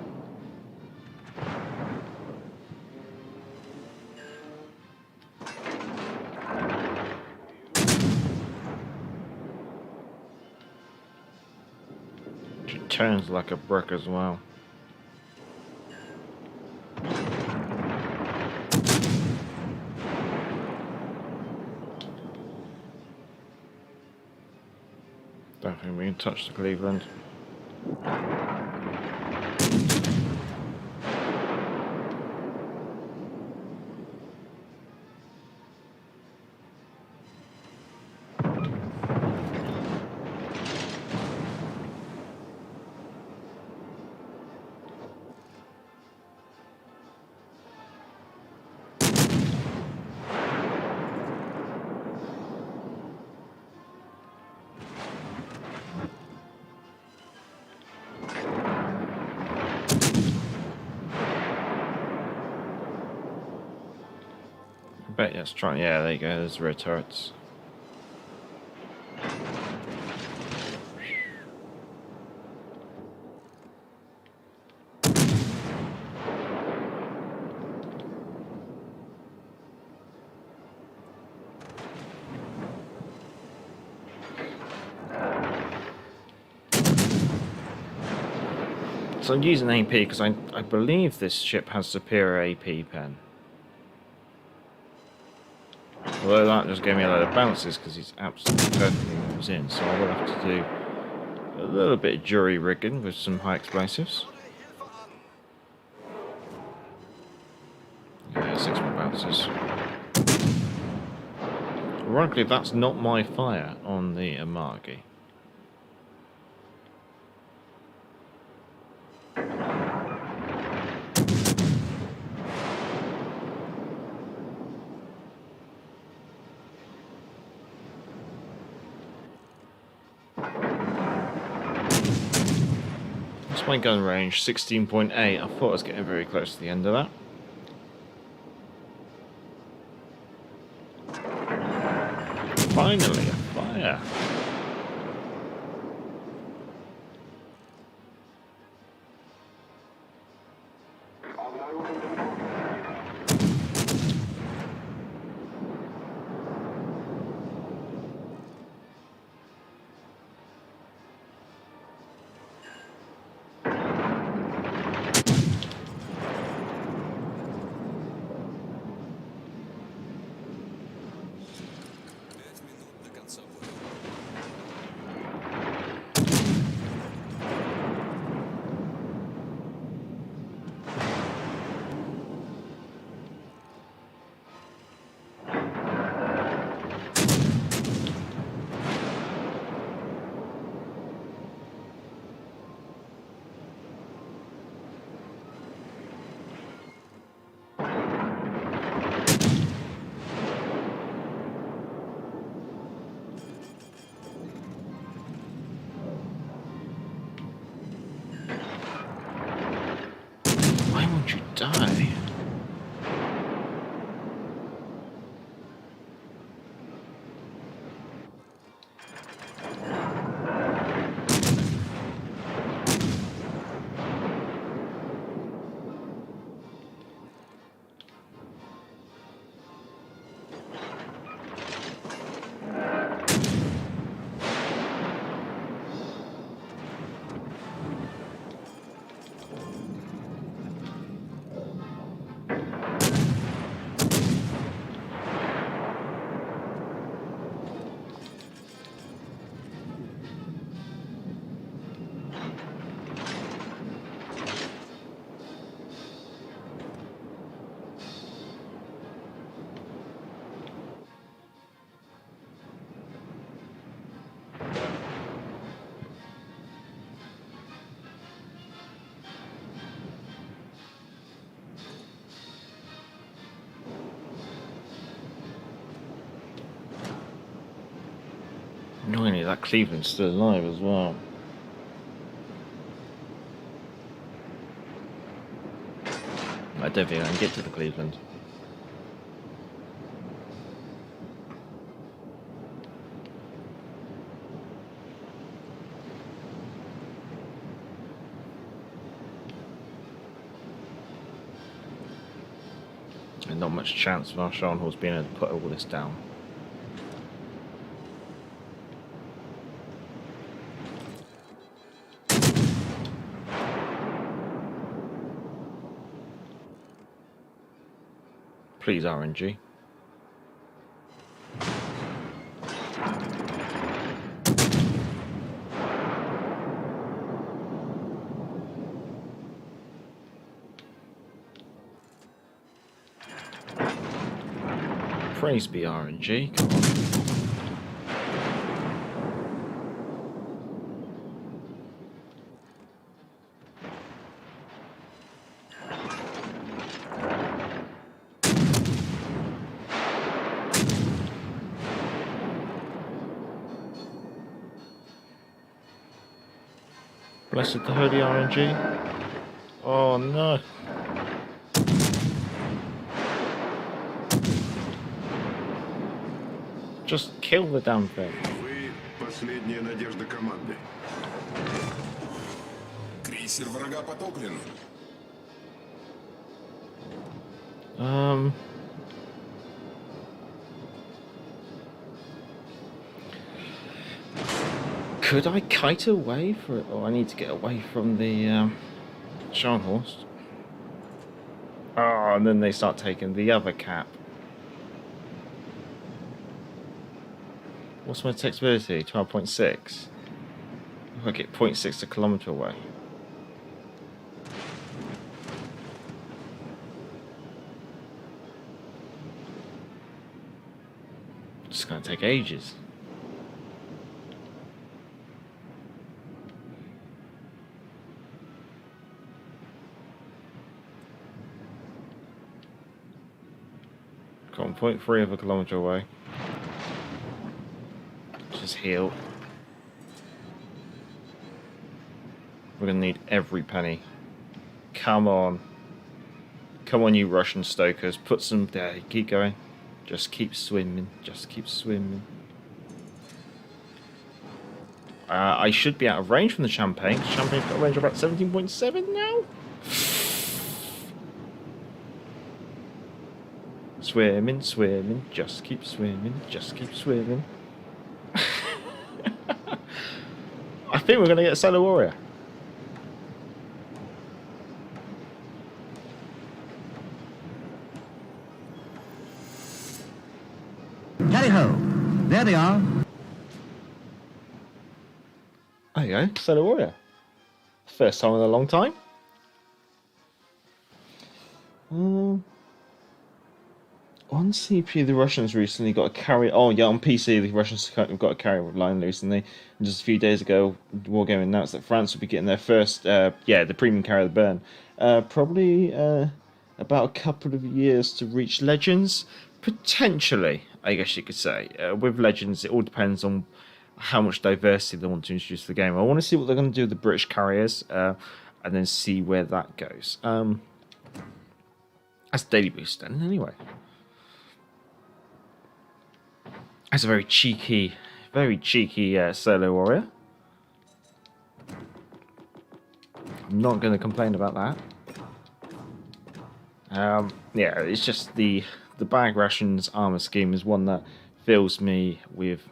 It turns like a brick as well. Don't think we can touch the Cleveland. Bet let's try. Yeah, there you go. There's the rear turrets. So I'm using AP because I believe this ship has superior AP pen. Although that just gave me a load of bounces because he's absolutely perfectly moves in, so I will have to do a little bit of jury rigging with some high explosives. Yeah, 6 more bounces. Ironically, that's not my fire on the Amagi. My gun range 16.8. I thought I was getting very close to the end of that. Finally, a fire. You die. Annoyingly, that Cleveland's still alive as well. I don't think I can get to the Cleveland. not much chance of our Scharnhorst being able to put all this down. Please, RNG. Praise be RNG. Come on. Blessed the holy RNG. Oh no. Just kill the damn thing. Вы последняя надежда команды. Крейсер врага потоплен. Could I kite away for it? Oh, I need to get away from the Scharnhorst. Oh, and then they start taking the other cap. What's my textability? 12.6. I get 0.6 a kilometre away. It's going to take ages. Got 1.3 of a kilometre away. Just heal. We're going to need every penny. Come on. Come on, you Russian stokers. Put some there. Keep going. Just keep swimming. Just keep swimming. I should be out of range from the Champagne. Champagne's got a range of about 17.7 now. Swimming, swimming. Just keep swimming. Just keep swimming. I think we're going to get a Solar Warrior. Tally ho! There they are. There you go, Solar Warrior. First time in a long time. On CPU, the Russians recently got a carrier. Oh yeah, on PC, the Russians have got a carrier line recently. And just a few days ago, Wargaming announced that France would be getting their first, the premium carrier, the Burn. Probably about a couple of years to reach Legends. Potentially, I guess you could say. With Legends, it all depends on how much diversity they want to introduce to the game. I want to see what they're going to do with the British carriers, and then see where that goes. That's Daily Boost, then, anyway. That's a very cheeky Solar Warrior. I'm not going to complain about that. Yeah, it's just the Bag-Ration's armor scheme is one that fills me with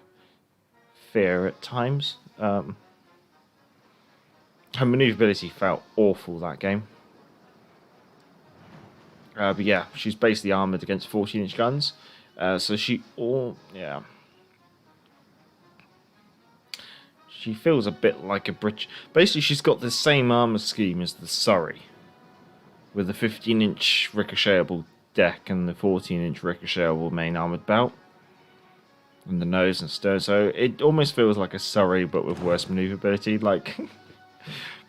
fear at times. Her maneuverability felt awful that game. But yeah, she's basically armored against 14-inch guns. So she feels a bit like a British. Basically, she's got the same armor scheme as the Surrey, with the 15-inch ricochetable deck and the 14-inch ricochetable main armored belt, and the nose and stern. So it almost feels like a Surrey, but with worse maneuverability. Like,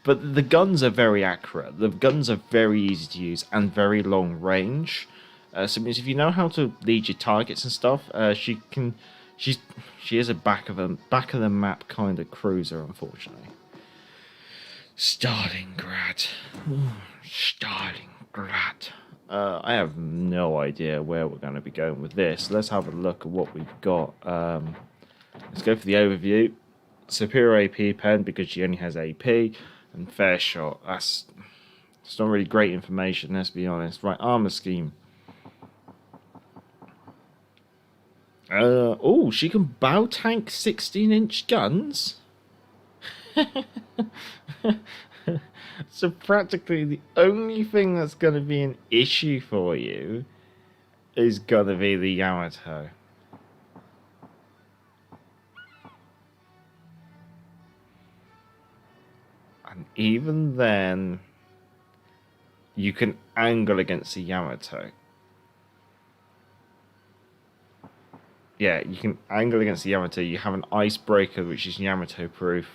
but the guns are very accurate. The guns are very easy to use and very long range. So it means if you know how to lead your targets and stuff, she is a back of the map kind of cruiser, unfortunately. Stalingrad. Stalingrad. I have no idea where we're going to be going with this. Let's have a look at what we've got. Let's go for the overview. Superior AP pen because she only has AP, and fair shot. It's not really great information, let's be honest. Right, armor scheme. Oh, she can bow tank 16-inch guns? So practically the only thing that's going to be an issue for you is going to be the Yamato. And even then, you can angle against the Yamato. Yeah, you can angle against the Yamato. You have an icebreaker, which is Yamato proof.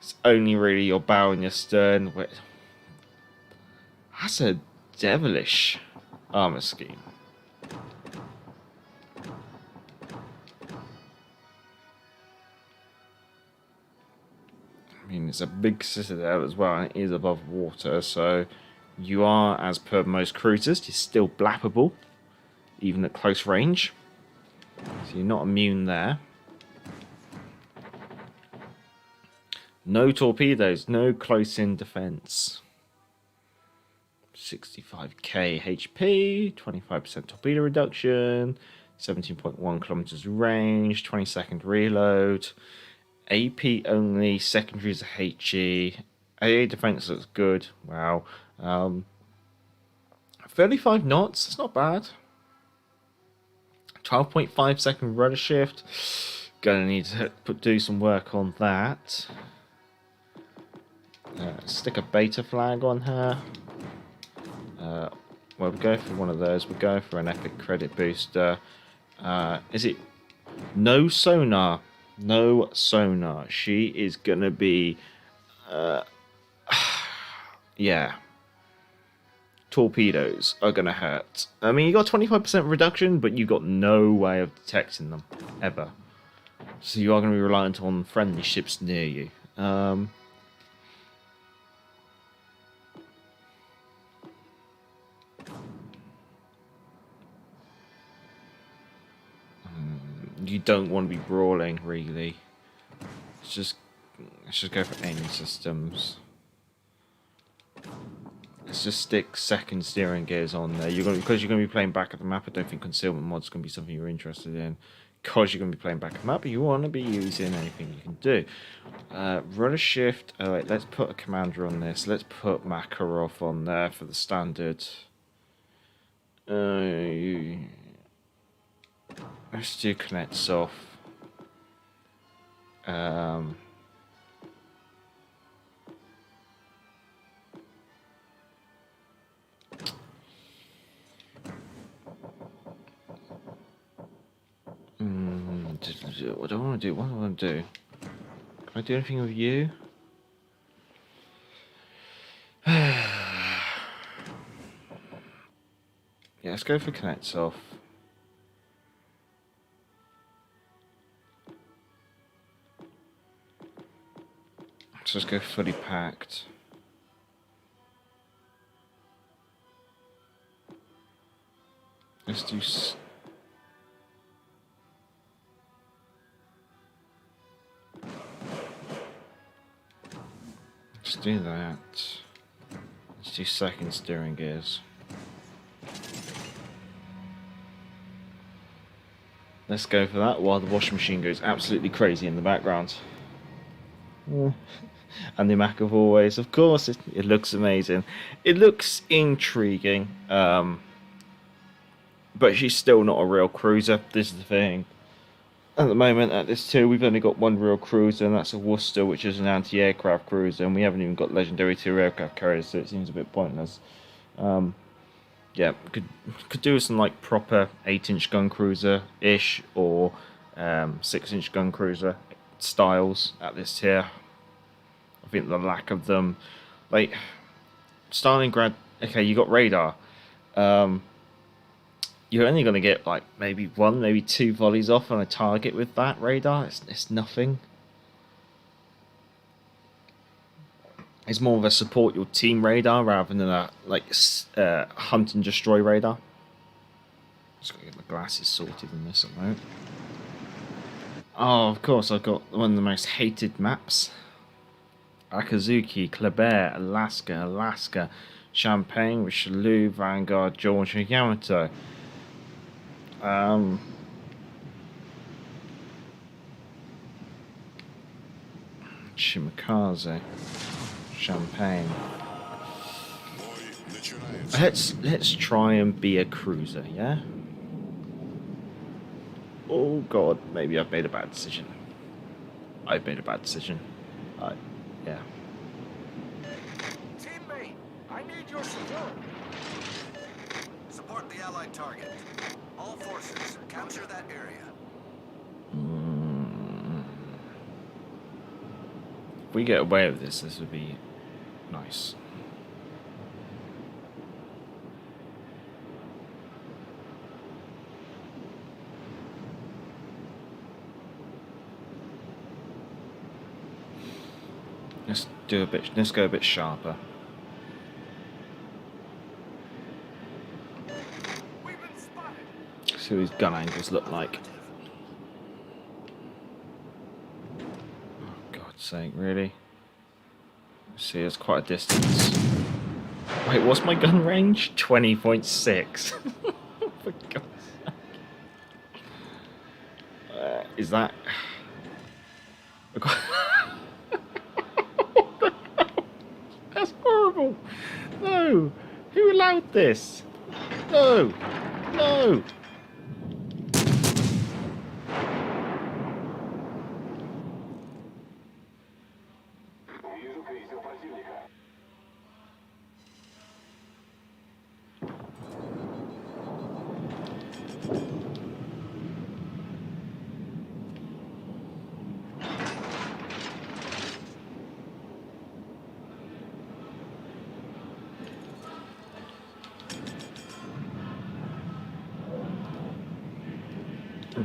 It's only really your bow and your stern. That's a devilish armor scheme. I mean, it's a big citadel as well, and it is above water, so you are, as per most cruisers, you're still blappable, even at close range. So you're not immune there. No torpedoes, no close-in defense. 65k HP, 25% torpedo reduction, 17.1 kilometers range, 20-second reload. AP only, secondaries are HE. AA defense looks good. Wow. 35 knots, that's not bad. 12.5 second rudder shift. Gonna need to do some work on that. Stick a beta flag on her. Well, we'll go for one of those. We'll go for an epic credit booster. Is it no sonar? No sonar. She is gonna be yeah. Torpedoes are gonna hurt. I mean, you got 25% reduction, but you got no way of detecting them ever. So you are gonna be reliant on friendly ships near you. You don't want to be brawling, really. Let's just go for any systems. Let's just stick second steering gears on there. Because you're going to be playing back at the map. I don't think concealment mod's going to be something you're interested in. Because you're going to be playing back at the map, but you want to be using anything you can do. Rudder shift. Oh wait, let's put a commander on this. Let's put Makarov on there for the standard. Let's do Kuznetsov. What do I want to do? What do I want to do? Can I do anything with you? Yeah, let's go for Kuznetsov. Let's just go fully packed. Let's do... Let's do that. Let's do second steering gears. Let's go for that while the washing machine goes absolutely crazy in the background. And the Mac of always, of course, it looks amazing. It looks intriguing, but she's still not a real cruiser. This is the thing. At the moment, at this tier, we've only got one real cruiser, and that's a Worcester, which is an anti-aircraft cruiser, and we haven't even got legendary 2 aircraft carriers, so it seems a bit pointless. Yeah, could do some like proper 8-inch gun cruiser-ish, or 6-inch gun cruiser styles at this tier. I think the lack of them, like Stalingrad. Okay, you got radar. You're only going to get like maybe 1, maybe 2 volleys off on a target with that radar. It's nothing. It's more of a support your team radar rather than a like hunt and destroy radar. Just gotta get my glasses sorted in this at the moment. Oh, of course, I've got one of the most hated maps. Akazuki, Kleber, Alaska, Champagne, Richelieu, Vanguard, Georgia, Yamato. Chimikaze. Champagne. Let's try and be a cruiser, yeah? Oh god, maybe I've made a bad decision. I've made a bad decision. Yeah. Teammate, I need your support. Support the Allied target. All forces, capture that area. If we get away with this, this would be nice. Let's go a bit sharper. See what his gun angles look like. Oh, God's sake, really? See, it's quite a distance. Wait, what's my gun range? 20.6. For God's sake. Is that... That's horrible. No. Who allowed this? No. No.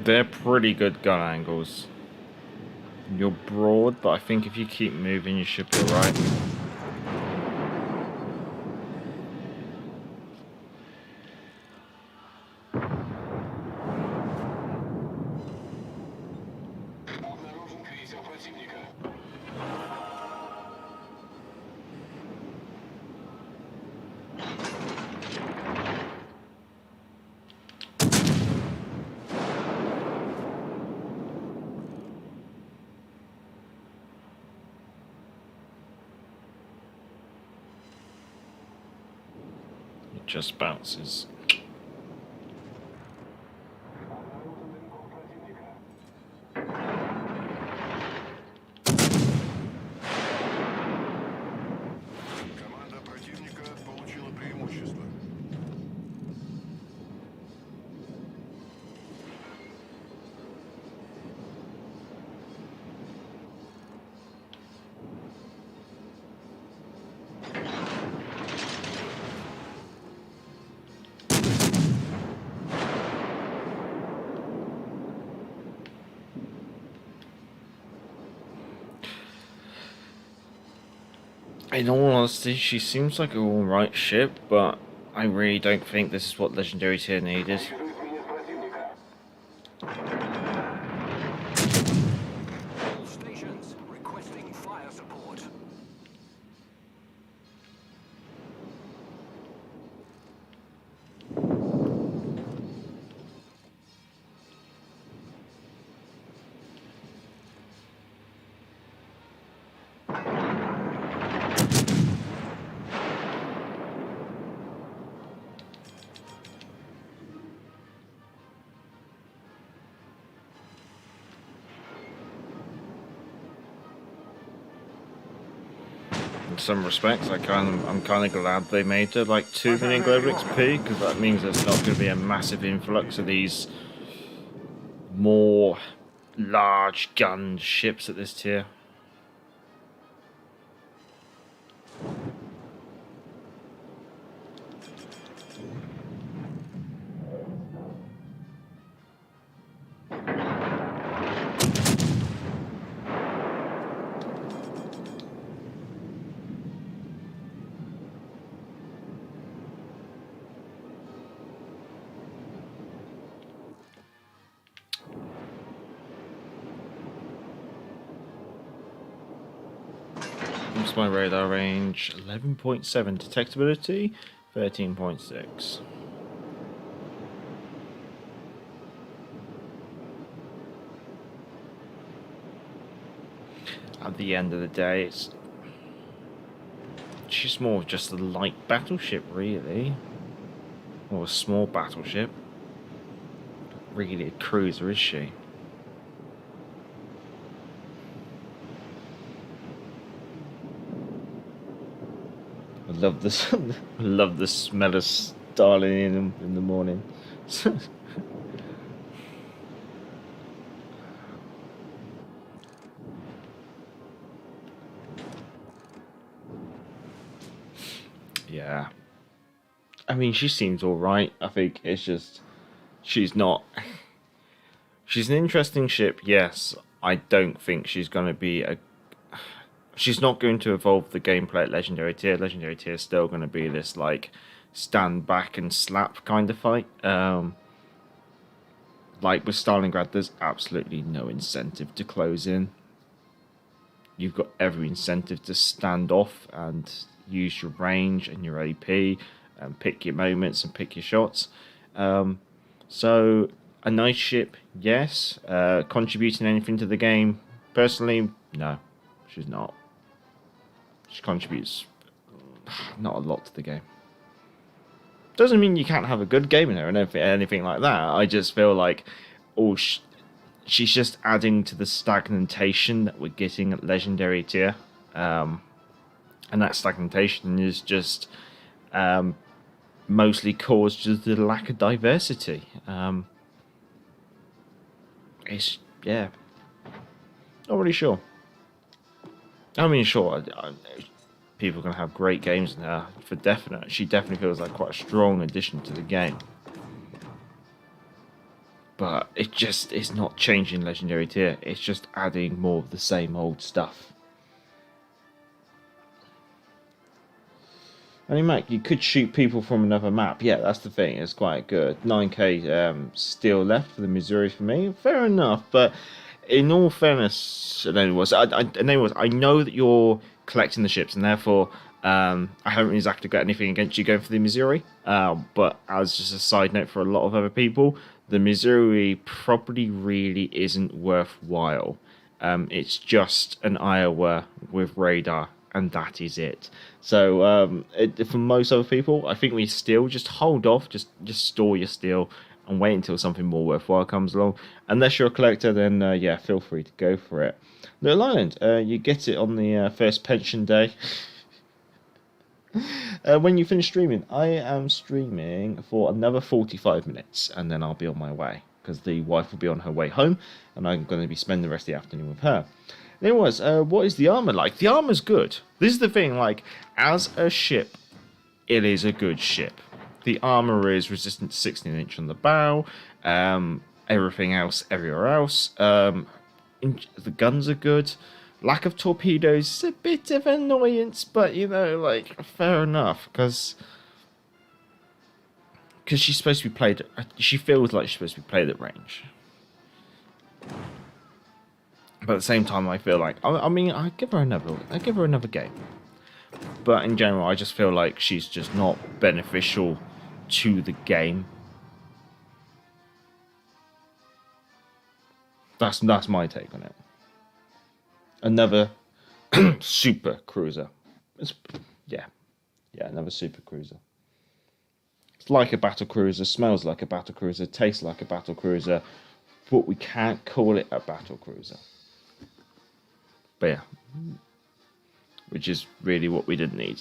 They're pretty good gun angles. You're broad, but I think if you keep moving, you should be alright. Just bounces. Команда противника получила преимущество. In all honesty, she seems like an alright ship, but I really don't think this is what Legendary Tier needed. Stations requesting fire support. In some respects, I'm kind of glad they made it like 2 million global XP, because that means there's not going to be a massive influx of these more large gunned ships at this tier. What's my radar range? 11.7. Detectability? 13.6. at the end of the day, it's she's more of just a light battleship, really, or a small battleship. Not really a cruiser, is she? I love this. I love the smell of Stalin in the morning. Yeah, I mean, she seems all right. I think it's just she's not. She's an interesting ship, yes. I don't think she's going to be a. She's not going to evolve the gameplay at Legendary Tier. Legendary Tier is still going to be this like stand back and slap kind of fight. Like with Stalingrad, there's absolutely no incentive to close in. You've got every incentive to stand off and use your range and your AP and pick your moments and pick your shots. So a nice ship, yes. Contributing anything to the game? Personally, no, she's not. She contributes not a lot to the game. Doesn't mean you can't have a good game in her and anything like that. I just feel like she's just adding to the stagnation that we're getting at Legendary Tier. And that stagnation is just mostly caused due to the lack of diversity. It's, yeah, not really sure. I mean, sure, people are going to have great games in her, for definite. She definitely feels like quite a strong addition to the game. But it's not changing Legendary Tier. It's just adding more of the same old stuff. I mean, Mac, you could shoot people from another map. Yeah, that's the thing. It's quite good. 9k still left for the Missouri for me. Fair enough. But in all fairness, I know that you're collecting the ships, and therefore I haven't exactly got anything against you going for the Missouri. But as just a side note for a lot of other people, the Missouri probably really isn't worthwhile. It's just an Iowa with radar, and that is it. So for most other people, I think we still just hold off, just store your steel and wait until something more worthwhile comes along. Unless you're a collector, then yeah, feel free to go for it. Little Island, you get it on the first pension day. When you finish streaming, I am streaming for another 45 minutes, and then I'll be on my way, because the wife will be on her way home, and I'm going to be spending the rest of the afternoon with her. Anyways, what is the armor like? The armor's good. This is the thing, like, as a ship, it is a good ship. The armor is resistant to 16-inch on the bow. Everything else, everywhere else. The guns are good. Lack of torpedoes is a bit of annoyance, but, you know, like, fair enough, because she's supposed to be played. She feels like she's supposed to be played at range. But at the same time, I feel like I mean, I give her another game. But in general, I just feel like she's just not beneficial to the game. That's my take on it. Another super cruiser. Yeah, another super cruiser. It's like a battle cruiser, smells like a battle cruiser, tastes like a battle cruiser, but we can't call it a battle cruiser. But yeah, which is really what we didn't need.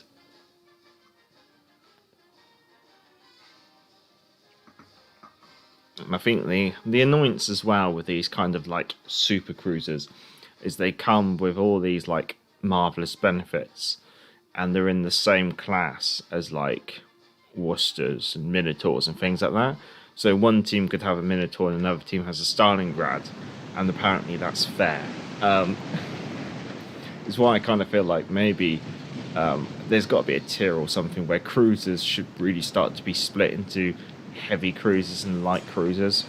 And I think the annoyance as well with these kind of like super cruisers is they come with all these like marvelous benefits, and they're in the same class as like Worcesters and Minotaurs and things like that. So one team could have a Minotaur and another team has a Stalingrad, and apparently that's fair. Is why I kind of feel like maybe there's got to be a tier or something where cruisers should really start to be split into heavy cruisers and light cruisers.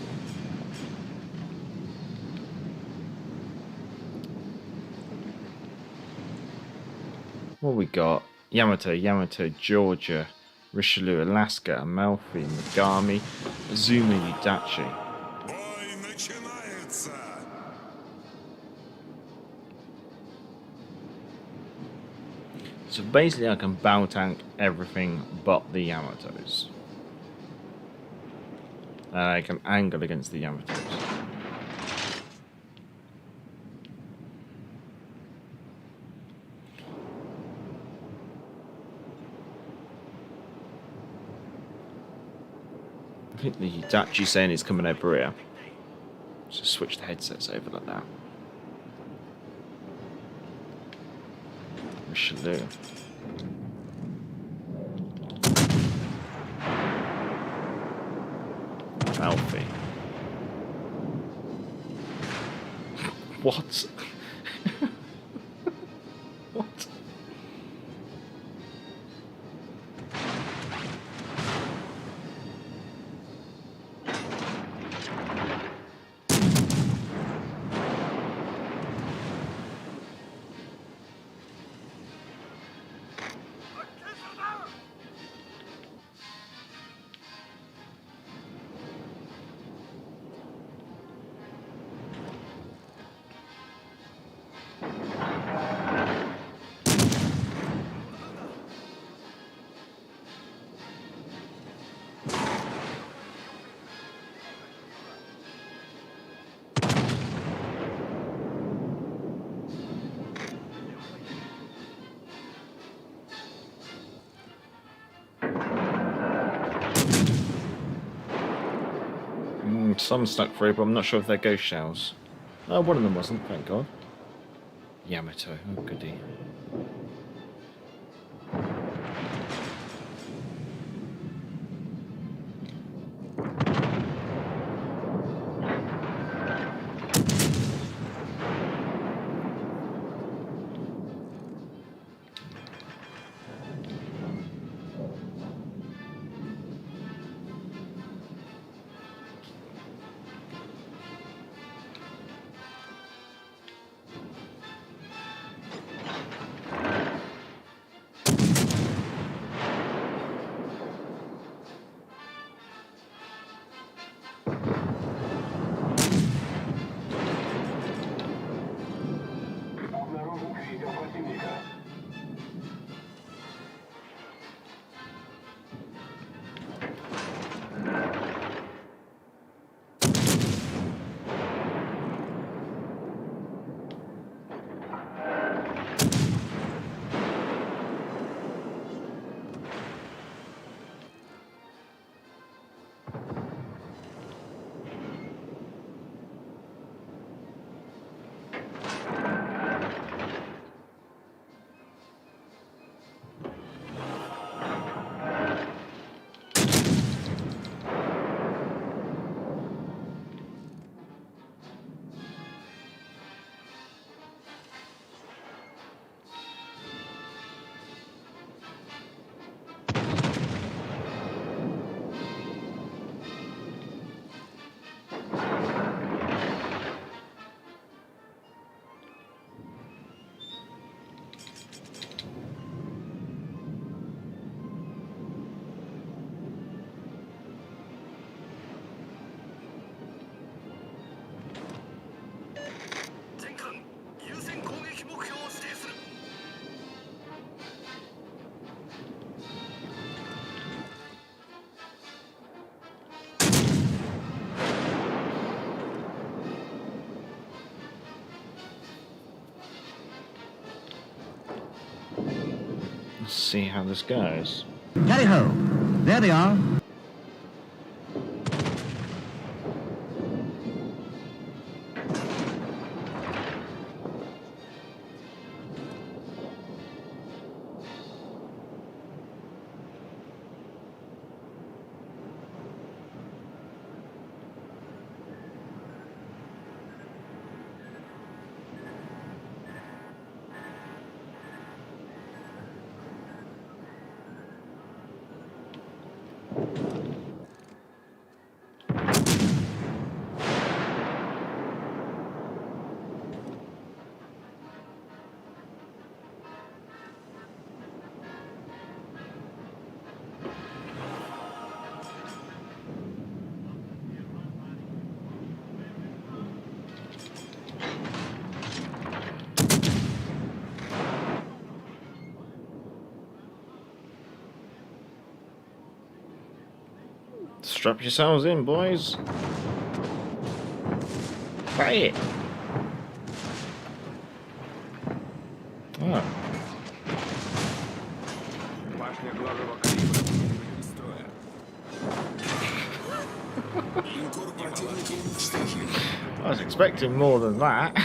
What we got? Yamato, Georgia, Richelieu, Alaska, Amalfi, Megami, Azuma, Udachi. So basically I can bow tank everything but the Yamatos. And I can angle against the Yamatos. I think the Dachi saying he's coming over here. Just switch the headsets over like that. Richelieu. Alfie. What? What? Some stuck through, but I'm not sure if they're ghost shells. Oh, one of them wasn't, thank God. Yamato, oh goody. Let's see how this goes. Tally ho! There they are. Strap yourselves in, boys. Play it. Oh. I was expecting more than that.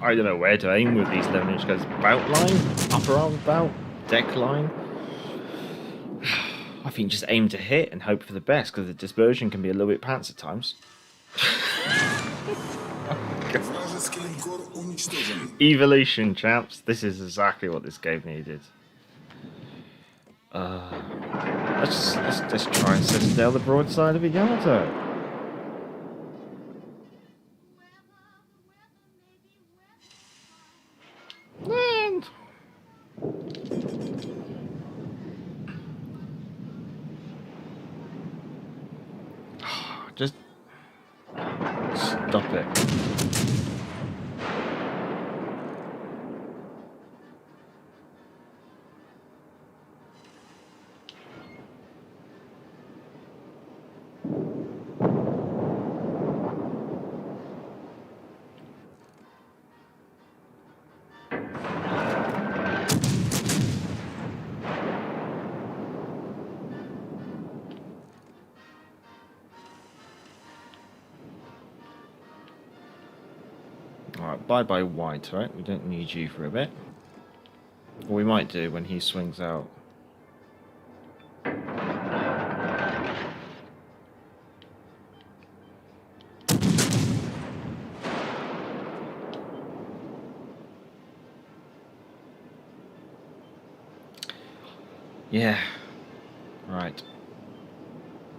I don't know where to aim with these 11-inch guns. Bout line? Upper arm bout? Deck line? I think just aim to hit and hope for the best, because the dispersion can be a little bit pants at times. Evolution, chaps. This is exactly what this game needed. Let's try and set down the broadside of a Yamato. And just stop it. Alright, bye-bye White, right? We don't need you for a bit. Or we might do when he swings out. Yeah. Right.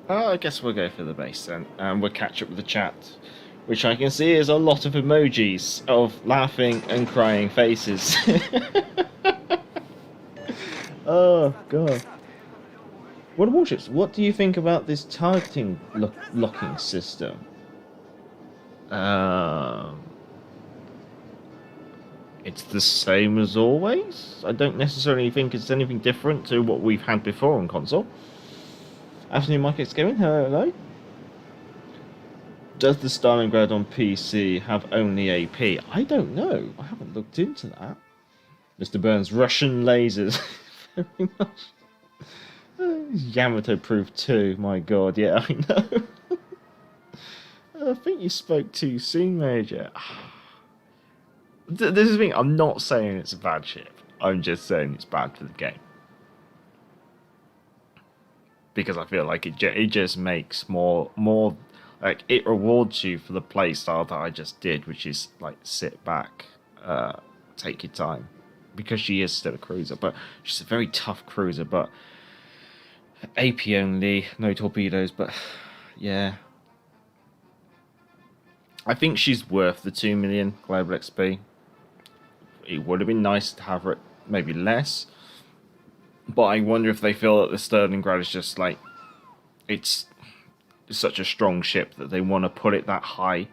Oh, I guess we'll go for the base then. And we'll catch up with the chat, which I can see is a lot of emojis of laughing and crying faces. Oh, God. What warships? What do you think about this targeting locking system? It's the same as always. I don't necessarily think it's anything different to what we've had before on console. Afternoon, Mike X Gaming. Hello. Does the Stalingrad on PC have only AP? I don't know. I haven't looked into that. Mr. Burns, Russian lasers. Very much. Yamato proof 2. My God, yeah, I know. I think you spoke too soon, Major. This is the thing. I'm not saying it's a bad ship. I'm just saying it's bad for the game. Because I feel like it just makes more like, it rewards you for the play style that I just did, which is like sit back, take your time, because she is still a cruiser, but she's a very tough cruiser. But AP only, no torpedoes. But yeah, I think she's worth the 2 million global XP. It would have been nice to have her at maybe less, but I wonder if they feel that the Stalingrad is just like, it's such a strong ship that they want to put it that high.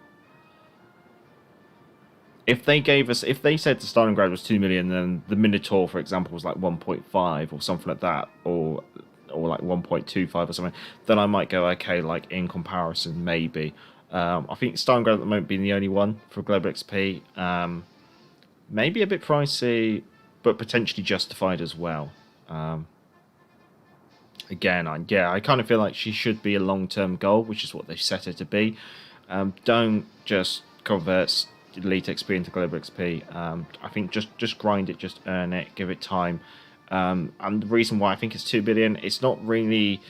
If they said the Stalingrad was 2 million, then the Minotaur, for example, was like 1.5 or something like that, or like 1.25 or something, then I might go, okay, like in comparison, maybe. I think Stalingrad at the moment being the only one for global XP, maybe a bit pricey, but potentially justified as well. Again, I kind of feel like she should be a long-term goal, which is what they set her to be. Don't just convert elite XP into global XP. I think just grind it, just earn it, give it time. And the reason why I think it's 2 billion, it's not really.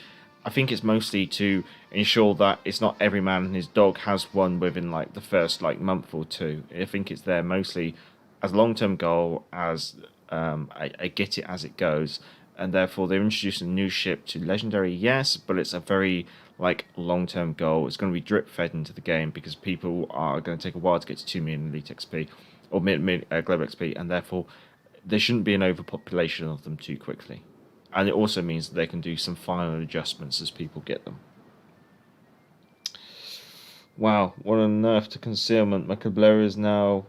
I think it's mostly to ensure that it's not every man and his dog has one within like the first like month or two. I think it's there mostly as a long-term goal, as a get it as it goes. And therefore they're introducing a new ship to Legendary, yes, but it's a very like long-term goal. It's going to be drip-fed into the game because people are going to take a while to get to 2 million elite XP or global XP, and therefore there shouldn't be an overpopulation of them too quickly. And it also means that they can do some final adjustments as people get them. Wow, what a nerf to concealment. My Cabrera is now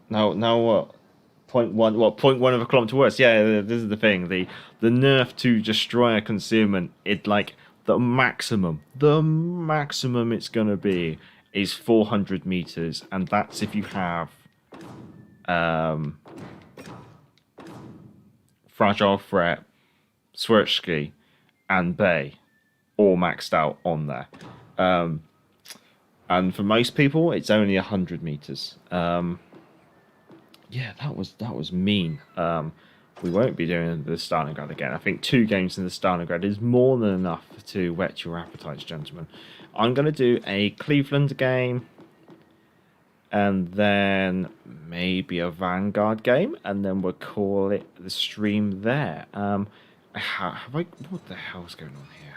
what? 0.1, what, 0.1 of a kilometer worse. Yeah, this is the thing. The nerf to destroyer concealment, it like the maximum it's gonna be is 400 meters, and that's if you have Fragile Threat, Swirsky, and Bay all maxed out on there. And for most people, it's only 100 meters. Yeah, that was mean. We won't be doing the Stalingrad again. I think 2 games in the Stalingrad is more than enough to whet your appetites, gentlemen. I'm going to do a Cleveland game, and then maybe a Vanguard game, and then we'll call it the stream there. What the hell's going on here?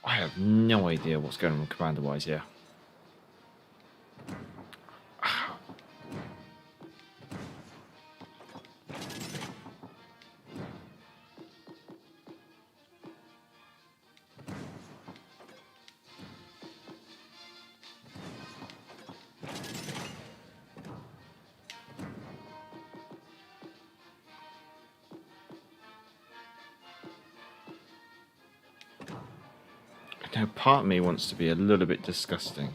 I have no idea what's going on commander-wise here. Now, part of me wants to be a little bit disgusting.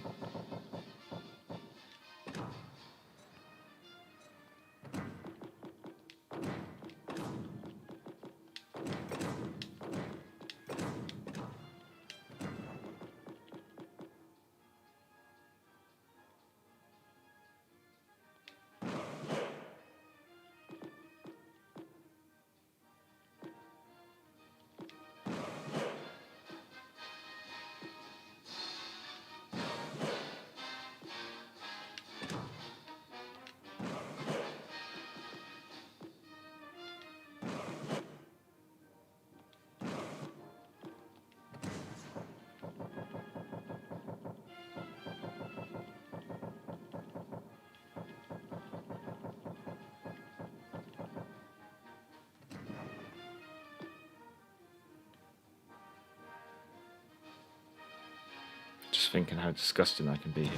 Just thinking how disgusting I can be here.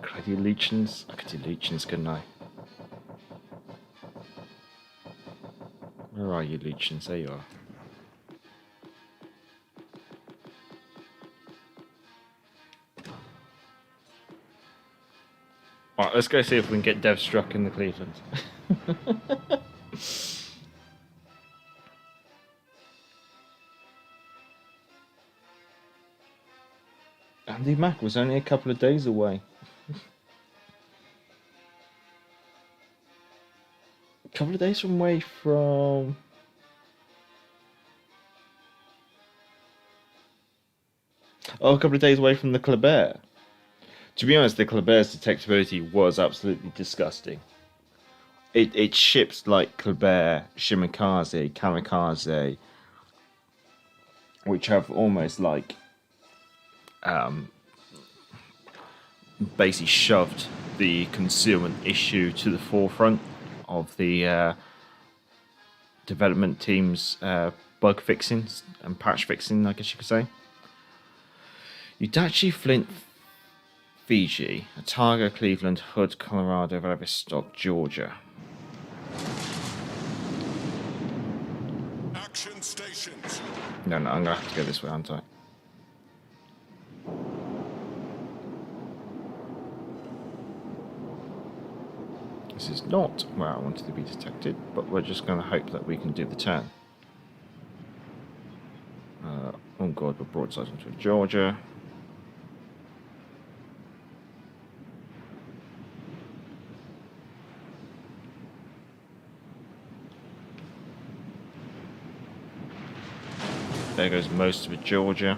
Could I do legions? I could do legions, couldn't I? Where are you, legions? There you are. Alright, let's go see if we can get Dev struck in the Cleveland. Andy Mack was only a couple of days away. A couple of days away from... Oh, a couple of days away from the Kleber. To be honest, the Kleber's detectability was absolutely disgusting. It ships like Kleber, Shimikaze, Kamikaze, which have almost like basically shoved the concealment issue to the forefront of the development team's bug fixing and patch fixing, I guess you could say. Udachi, Flint, Fiji, Otago, Cleveland, Hood, Colorado, Vladivostok, Georgia. Action stations. No, I'm gonna have to go this way, aren't I? This is not where I wanted to be detected, but we're just going to hope that we can do the turn. Oh god, we're broadside into Georgia. There goes most of it, Georgia.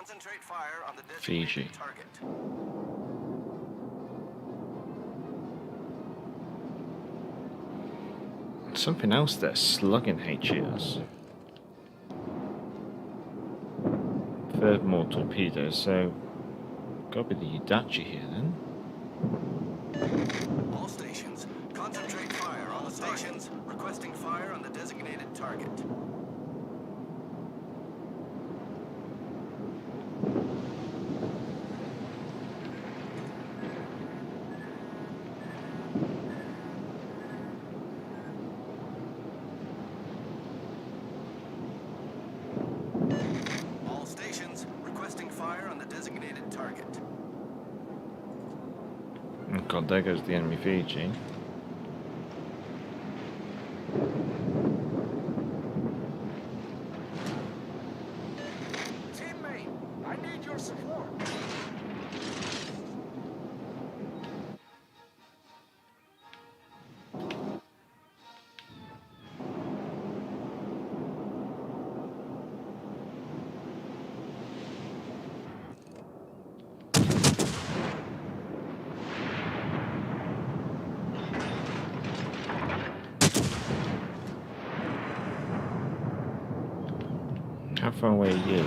Concentrate fire on the Fiji. designated target. Something else there, slugging HES. Third more torpedoes, so gotta be the Udaloi here then. All stations, concentrate fire on the stations, requesting fire on the designated target. All stations, requesting fire on the designated target. Oh god, there goes the enemy Fiji. Teammate, I need your support. How far away are you?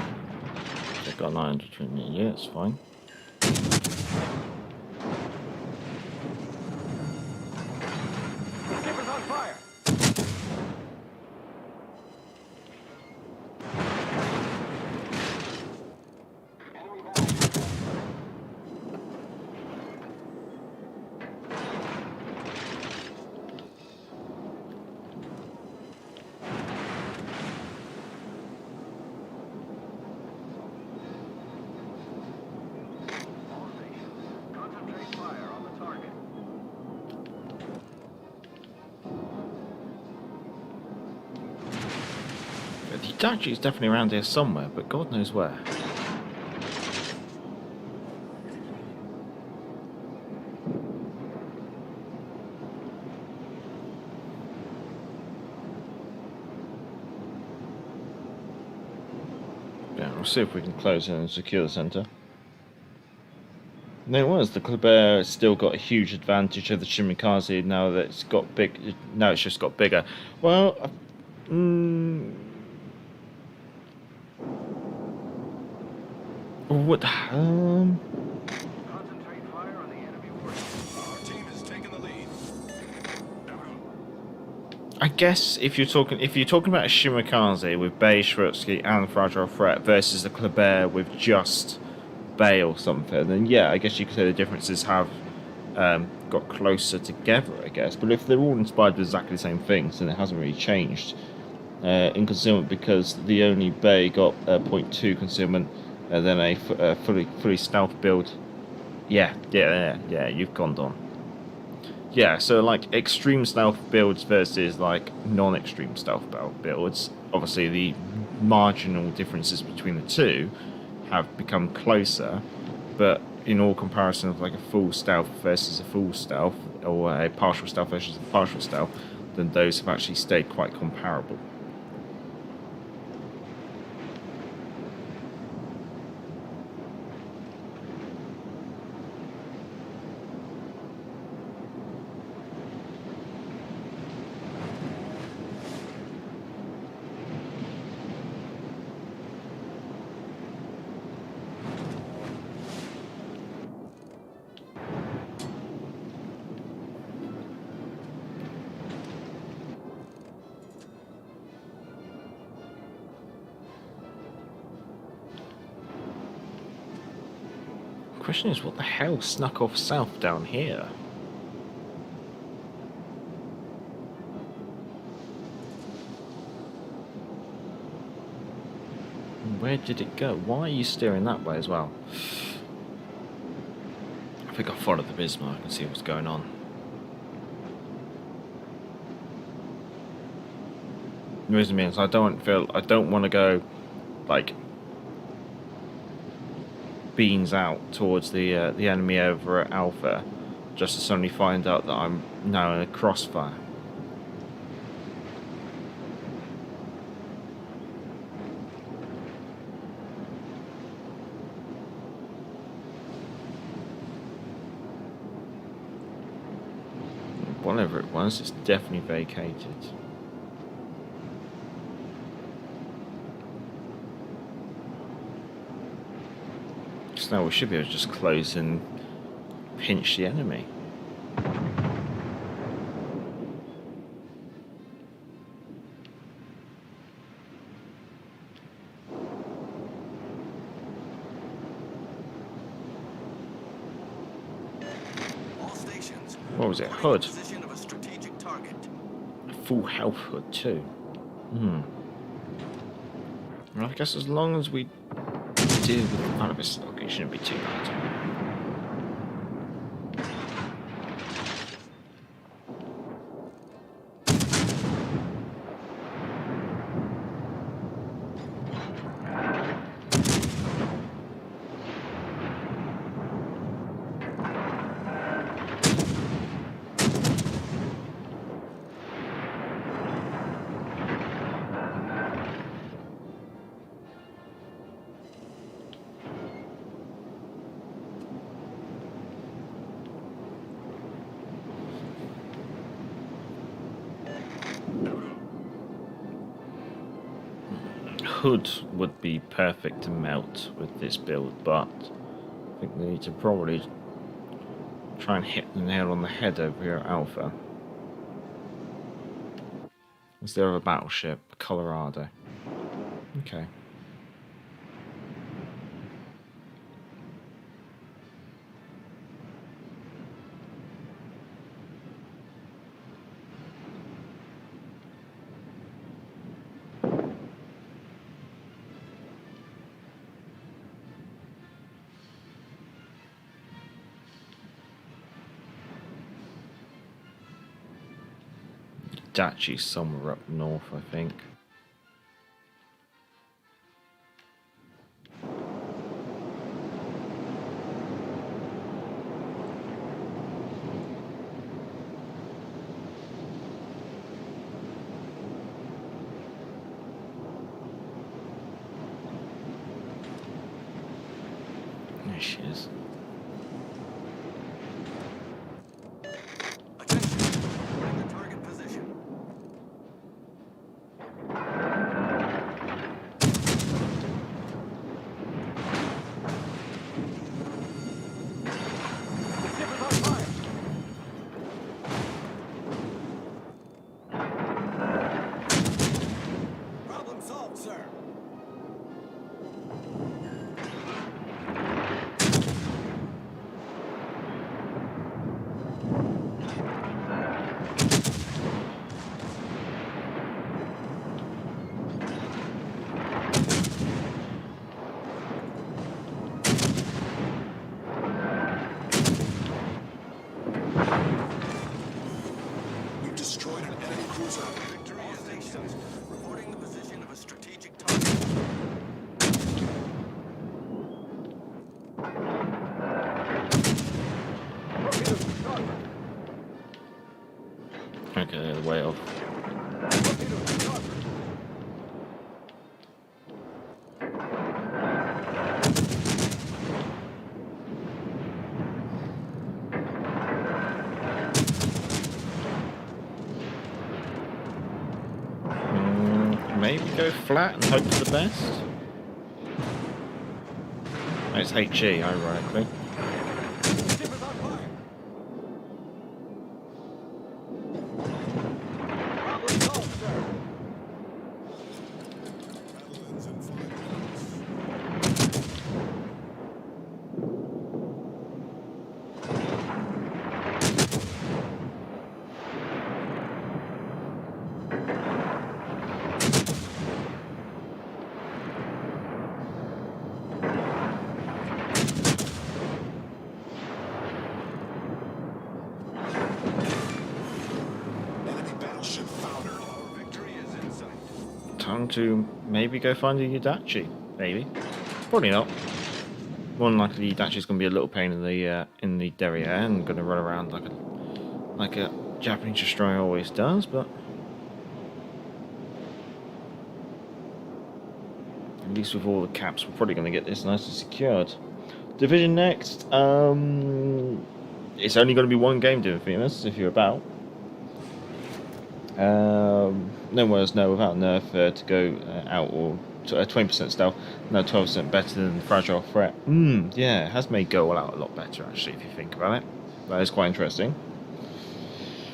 They've got 900 meters. Yeah, it's fine. Ship is on fire. Concentrate fire on the target. The Udaloi is definitely around here somewhere, but God knows where. Yeah, we'll see if we can close in and secure the centre. There it was. The Kleber still got a huge advantage of the Shimikaze now that it's got big. Now it's just got bigger. Well, what? Concentrate fire on the enemy warship. Our team has taken the lead. I guess if you're talking about a Shimikaze with Bay, Shrutsky, and Fragile Threat versus the Kleber with just Bay or something, then yeah, I guess you could say the differences have got closer together, I guess. But if they're all inspired with exactly the same things, then it hasn't really changed in concealment, because the only Bay got 0.2 concealment and then a fully stealth build. Yeah, you've gone on. Yeah, so like extreme stealth builds versus like non-extreme stealth builds. Obviously, the marginal differences between the two have become closer, but in all comparison of like a full stealth versus a full stealth, or a partial stealth versus a partial stealth, then those have actually stayed quite comparable. Question is, what the hell snuck off south down here? Where did it go? Why are you steering that way as well? I think I followed the Bismarck and see what's going on. The reason being is I don't want to go like beans out towards the enemy over at Alpha, just to suddenly find out that I'm now in a crossfire. whatever it was, it's definitely vacated. So now we should be able to just close and pinch the enemy. What was it? Hood? A full health hood too. Well, I guess as long as we deal with the front of his stock, it shouldn't be too bad. Hood would be perfect to melt with this build, but I think we need to probably try and hit the nail on the head over here at Alpha. Is there a battleship? Colorado. Okay. Dachi somewhere up north, I think. There she is. Okay, the way off. Maybe go flat and hope for the best. Oh, it's HE, ironically. Time to maybe go find a Udachi. Maybe. Probably not. More than likely, Udachi's going to be a little pain in the derriere and going to run around like a Japanese destroyer always does. But at least with all the caps, we're probably going to get this nice and secured. Division next. It's only going to be one game, Division, if you're about. No worries, no, without nerf to go out, or 20% stealth, no, 12% better than fragile threat. Yeah, it has made go all out a lot better, actually, if you think about it. That is quite interesting.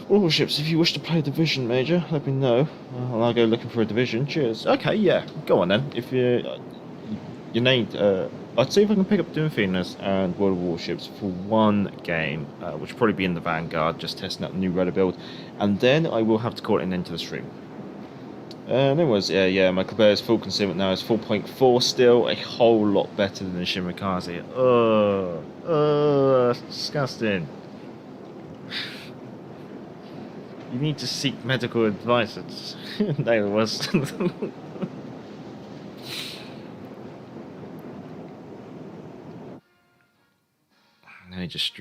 Warships, if you wish to play a division, Major, let me know. I'll go looking for a division. Cheers. Okay, yeah, go on then. If you need, I'd see if I can pick up Doom Phoenix and World of Warships for one game, which will probably be in the Vanguard, just testing out the new rudder build, and then I will have to call it an end to the stream. Anyways, yeah, my Kleber's full concealment now is 4.4 still, a whole lot better than the Shimakaze. That's disgusting. You need to seek medical advice. No, it was.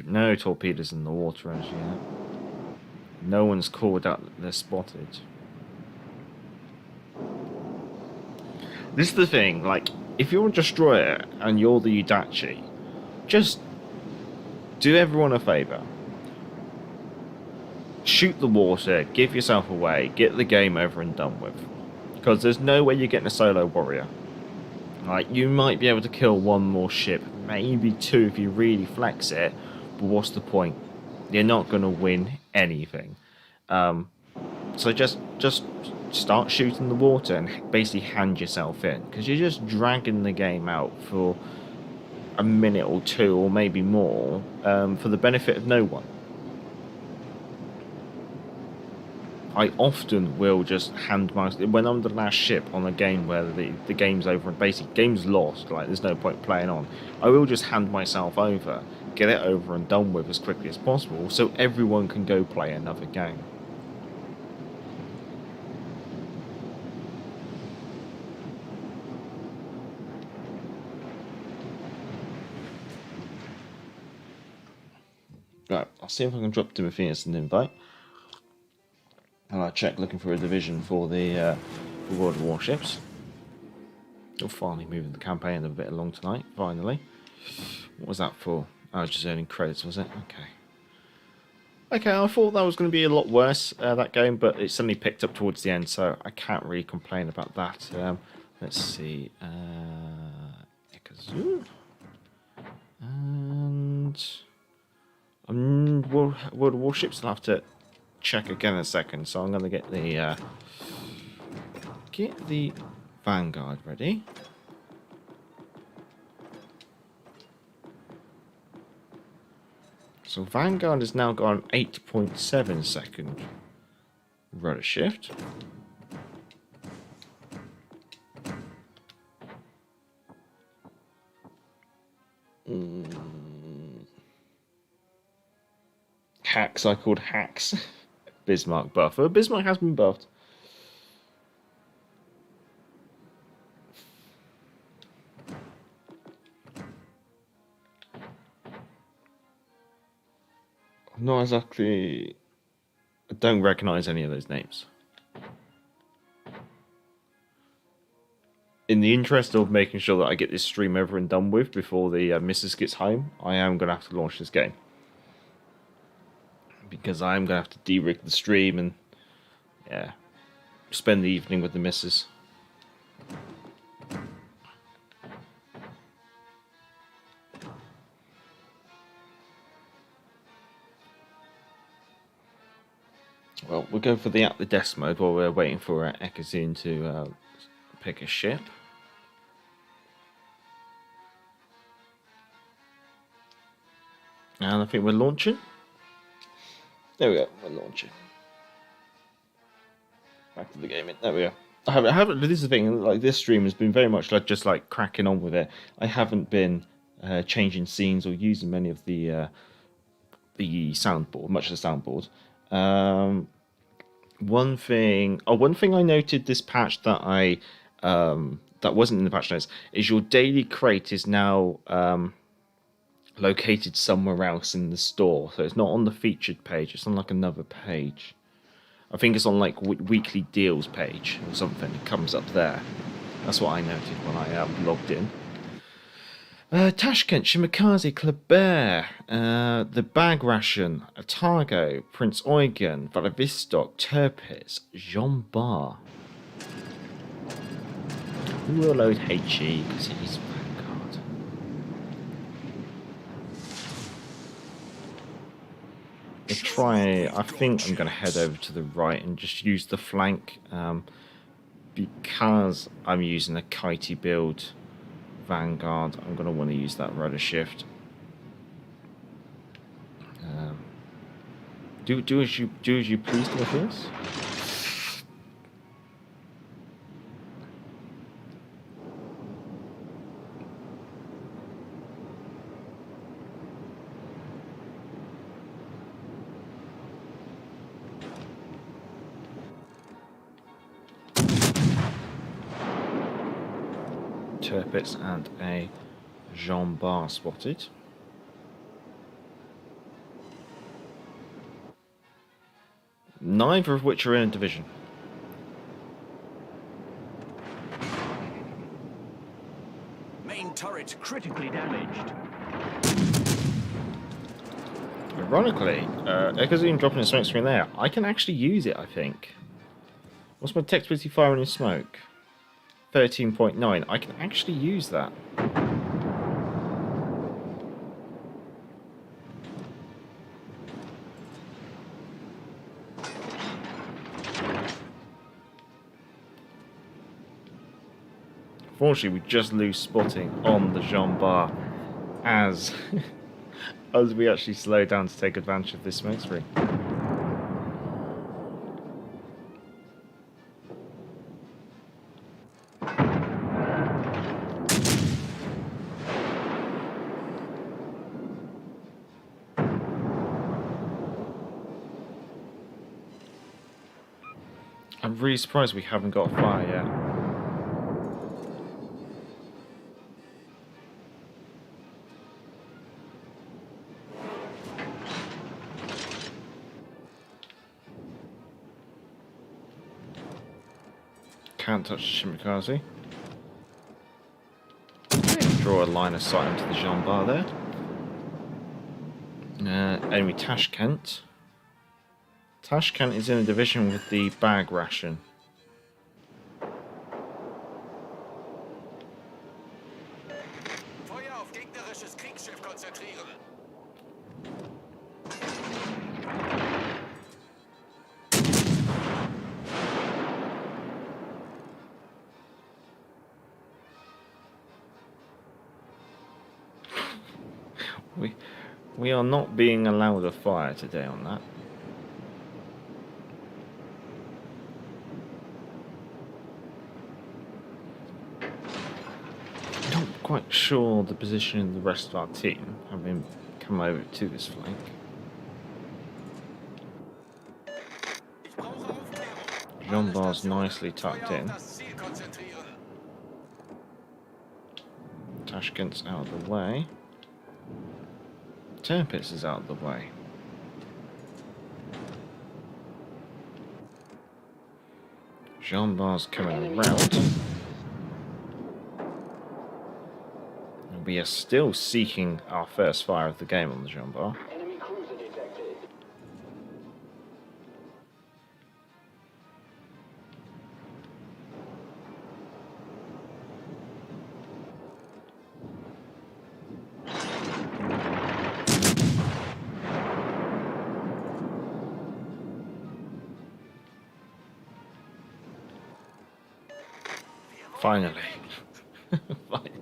No torpedoes in the water as yet. No one's called out that they're spotted. This is the thing, like, if you're a destroyer and you're the Udachi, just do everyone a favour. Shoot the water, give yourself away, get the game over and done with. Because there's no way you're getting a solo warrior. Like, you might be able to kill one more ship, maybe two if you really flex it, but what's the point? You're not going to win anything. So just start shooting the water and basically hand yourself in, because you're just dragging the game out for a minute or two, or maybe more, for the benefit of no one. I often will just hand my... When I'm the last ship on a game where the game's over and basically game's lost, like there's no point playing on, I will just hand myself over, get it over and done with as quickly as possible, so everyone can go play another game. Right, I'll see if I can drop Timotheus an invite. And I'll check looking for a division for the World of Warships. We're finally moving the campaign a bit along tonight, finally. What was that for? I was just earning credits, was it? Okay. Okay, I thought that was going to be a lot worse, that game, but it suddenly picked up towards the end, so I can't really complain about that. Let's see. Ikazu. And... World of Warships, I'll have to check again in a second, so I'm going to get the Vanguard ready. So Vanguard has now got an 8.7 second rudder shift. Hacks, I called hacks. Bismarck buff. Bismarck has been buffed. Not exactly... I don't recognise any of those names. In the interest of making sure that I get this stream over and done with before the missus gets home, I am going to have to launch this game. Because I'm going to have to de-rig the stream and, yeah, spend the evening with the missus. Well, we'll go for the at the desk mode while we're waiting for Ekazin to pick a ship. And I think we're launching. There we go, we're launching. Back to the gaming. There we go. I haven't. This is the thing. Like, this stream has been very much like just like cracking on with it. I haven't been changing scenes or using many of the soundboard, much of the soundboard. One thing I noted this patch that that wasn't in the patch notes is your daily crate is now located somewhere else in the store, so it's not on the featured page. It's on like another page. I think it's on like weekly deals page or something. It comes up there. That's what I noted when I logged in. Tashkent, Shimakaze, Kleber, the Bag-Ration, Otago, Prince Eugen, Vladivostok, Tirpitz, Jean Bar. We will load HE because he's Vanguard. I think I'm going to head over to the right and just use the flank because I'm using a kitey build Vanguard. I'm going to want to use that rudder shift. Do as you please, Dwarfius. Tirpitz and a Jean Bar spotted. Neither of which are in a division. Main turret critically damaged. Ironically, because I'm dropping a smoke screen there, I can actually use it, I think. What's my textability firing in smoke? 13.9. I can actually use that. Unfortunately, we just lose spotting on the Jean Bar as we actually slow down to take advantage of this smoke screen. I'm really surprised we haven't got a fire yet. Can't touch the Shimakaze. Draw a line of sight into the Jean Bar there. Enemy Tashkent. Tashkent is in a division with the Bag-Ration. Feuer auf gegnerisches Kriegsschiff konzentrieren. We are not being allowed a fire today on that. Not quite sure the position of the rest of our team, having come over to this flank. Jean Bar's nicely tucked in. Tashkent's out of the way. Tirpitz is out of the way. Jean Bar's coming around. We are still seeking our first fire of the game on the Jean Bar. Enemy cruiser detected. Finally. Finally.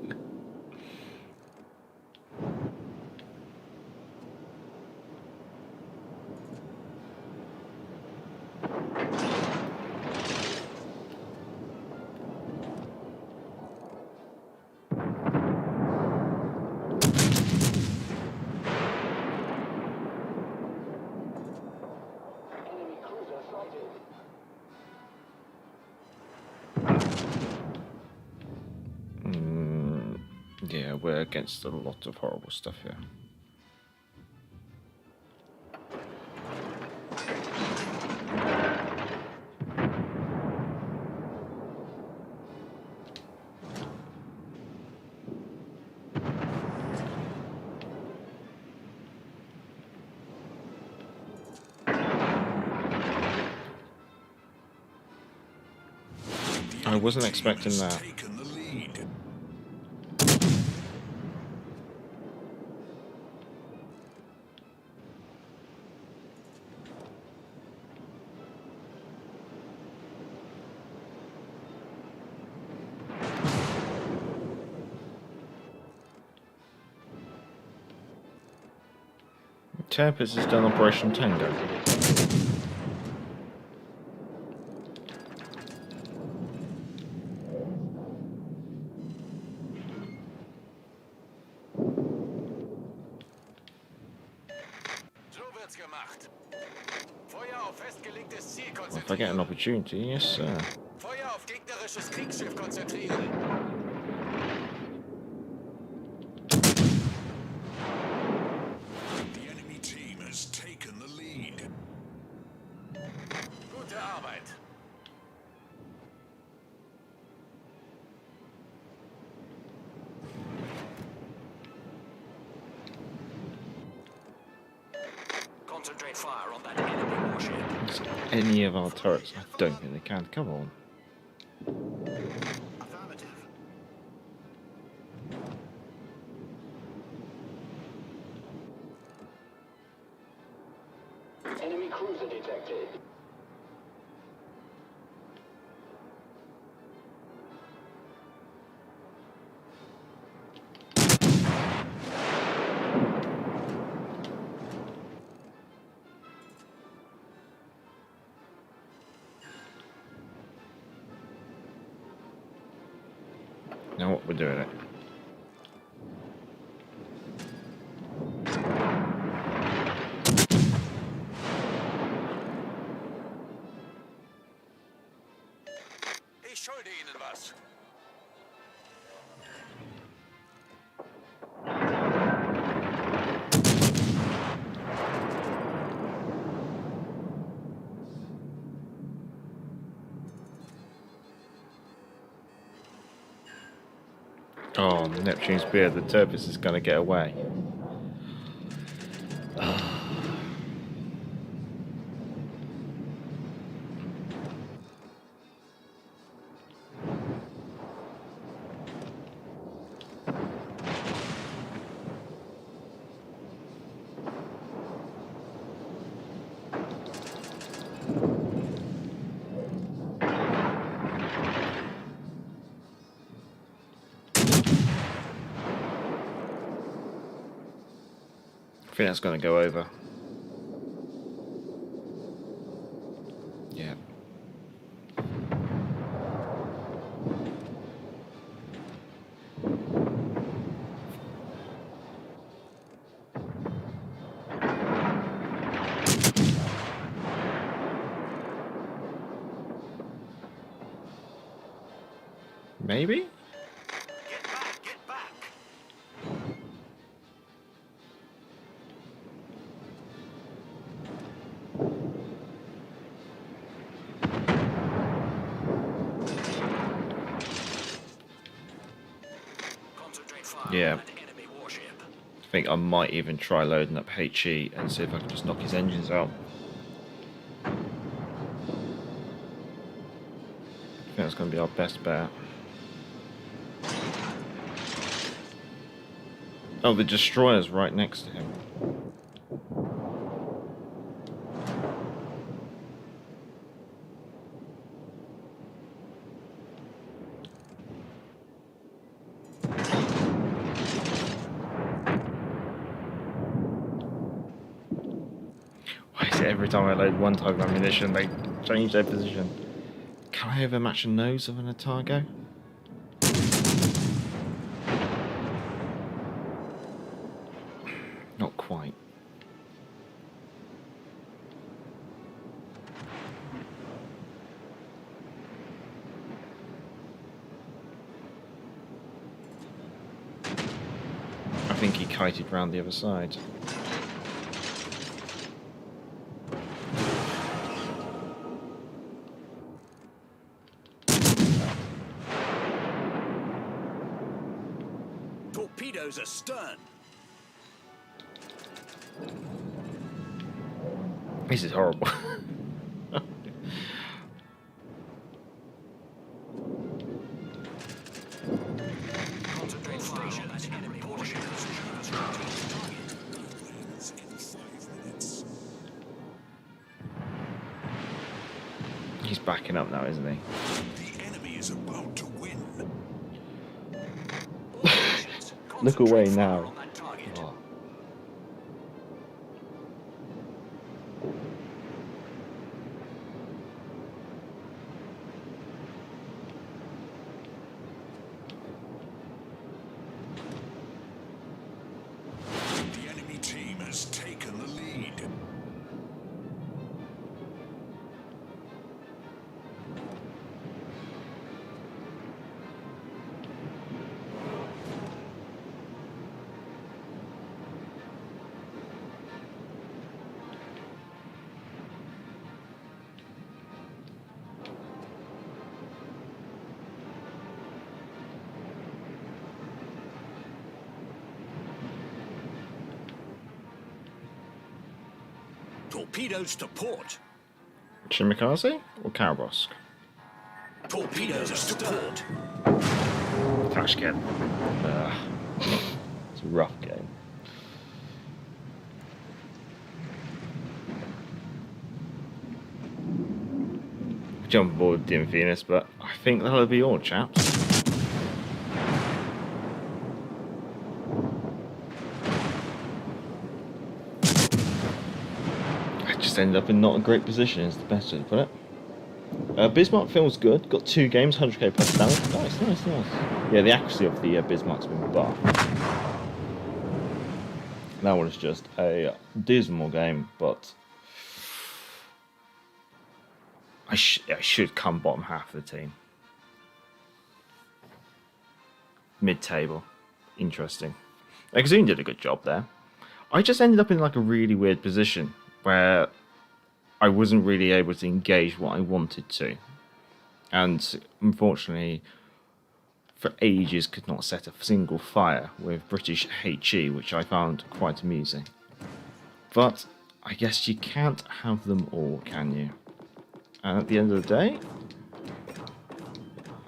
Yeah, we're against a lot of horrible stuff here. I wasn't expecting that. Tempest has done Operation Tango. If I get an opportunity, yes sir. Feuer auf gegnerisches Kriegsschiff konzentrieren. The enemy team has taken the lead. Gute Arbeit. Concentrate fire on that enemy warship. Any of our turrets? I don't think they can. Come on. Affirmative. Enemy cruiser detected. Now what we're doing it. Ich schulde Ihnen was. Oh, Neptune's beard. The Tempest is going to get away. I think that's going to go over. Yeah. Maybe? Get back, get back. Concentrate fire Yeah. on that enemy warship. I think I might even try loading up HE and see if I can just knock his engines out. I think that's going to be our best bet. Oh, the destroyer's right next to him. Why is it every time I load one type of ammunition, they change their position? Can I ever match a nose of an Otago? Not quite. I think he kited round the other side. Torpedoes astern. This is horrible. He's backing up now, isn't he? The enemy is about to win. Look away now. Oh. The enemy team has taken the lead. Torpedoes to port. Chimikaze or Karabosk? Torpedoes to port. Tashkent. It's a rough game. Jump aboard Dim Venus, but I think that'll be all, chaps. Just ended up in not a great position is the best way to put it. Bismarck feels good, got 2 games, 100k plus damage. Nice. Yeah, the accuracy of the Bismarck's been buffed. That was just a dismal game, but I should come bottom half of the team. Mid-table. Interesting. Exune did a good job there. I just ended up in like a really weird position where I wasn't really able to engage what I wanted to. And unfortunately, for ages could not set a single fire with British HE, which I found quite amusing. But I guess you can't have them all, can you? And at the end of the day,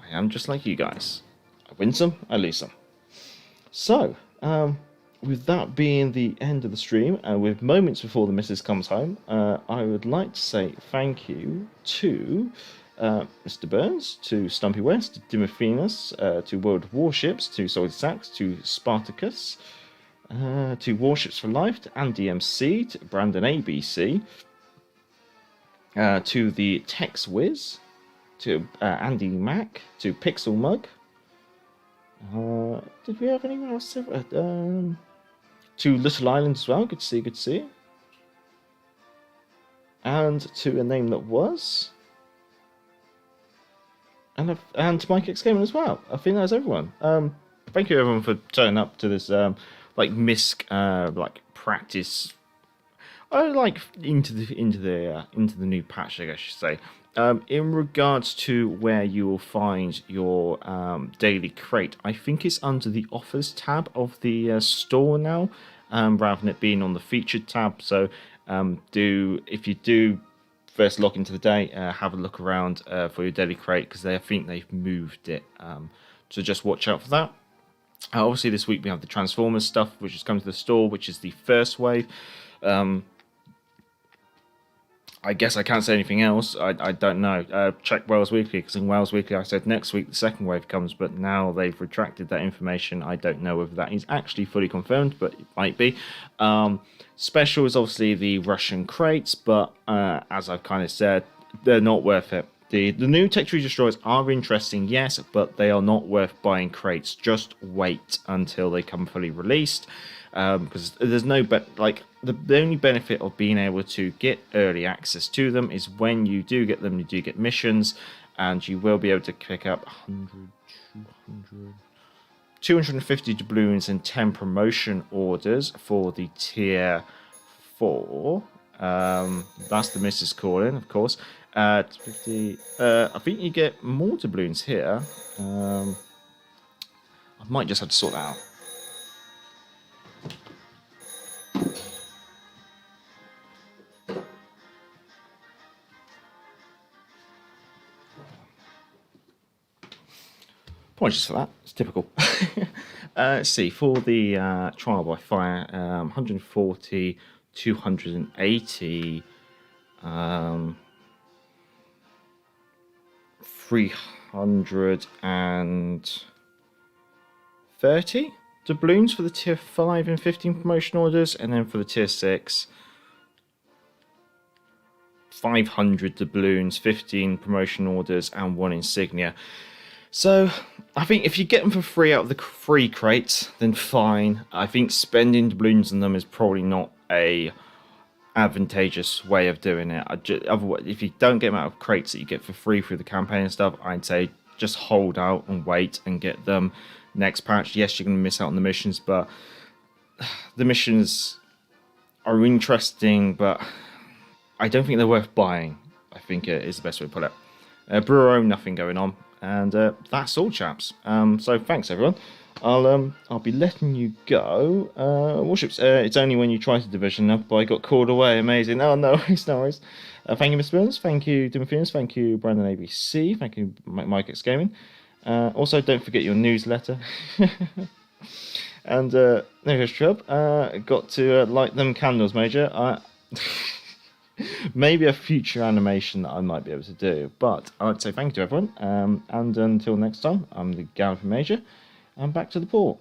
I am just like you guys. I win some, I lose some. So, with that being the end of the stream, and with moments before the missus comes home, I would like to say thank you to Mr. Burns, to Stumpy West, to Dimophenus, to World Warships, to Solid Sax, to Spartacus, to Warships for Life, to Andy MC, to Brandon ABC, to the Tex Wiz, to Andy Mac, to Pixel Mug. Did we have anyone else? To Little Island as well. Good to see you. And to a name that was. And to Mike X Gamer as well. I think that's everyone. Thank you everyone for turning up to this practice. Into the new patch, I guess I should say. In regards to where you will find your daily crate, I think it's under the offers tab of the store now, rather than it being on the featured tab. So if you do first log into the day, have a look around for your daily crate, because I think they've moved it. So just watch out for that. Obviously this week we have the Transformers stuff, which has come to the store, which is the first wave. I guess I can't say anything else. I don't know. Check Wales Weekly, because in Wales Weekly I said next week the second wave comes, but now they've retracted that information. I don't know whether that is actually fully confirmed, but it might be. Special is obviously the Russian crates, but as I've kind of said, they're not worth it. The new Tech Tree Destroyers are interesting, yes, but they are not worth buying crates. Just wait until they come fully released. Because there's no the only benefit of being able to get early access to them is when you do get them, you do get missions, and you will be able to pick up 250 doubloons and 10 promotion orders for the tier 4. That's the Mrs. Calling, of course. 50. I think you get more doubloons here. I might just have to sort that out. Apologies for that, it's typical. Let's see, for the trial by fire, 140, 280, 330 doubloons for the tier 5 and 15 promotion orders, and then for the tier 6, 500 doubloons, 15 promotion orders, and 1 insignia. So I think if you get them for free out of the free crates, then fine. I think spending doubloons on them is probably not a advantageous way of doing it. Otherwise, if you don't get them out of crates that you get for free through the campaign and stuff, I'd say just hold out and wait and get them next patch. Yes, you're going to miss out on the missions, but the missions are interesting, but I don't think they're worth buying, I think is the best way to put it. Bureau, nothing going on. And that's all, chaps. So thanks, everyone. I'll be letting you go. Warships, it's only when you try to division up, but I got called away. Amazing. Oh, no worries, no worries. Thank you, Mr. Burns. Thank you, Dimothians. Thank you, Brandon ABC. Thank you, Mike X Gaming. Also, don't forget your newsletter. And there's Chub. Got to light them candles, Major. Maybe a future animation that I might be able to do. But I'd say thank you to everyone. And until next time, I'm the Galloping Major. And back to the port.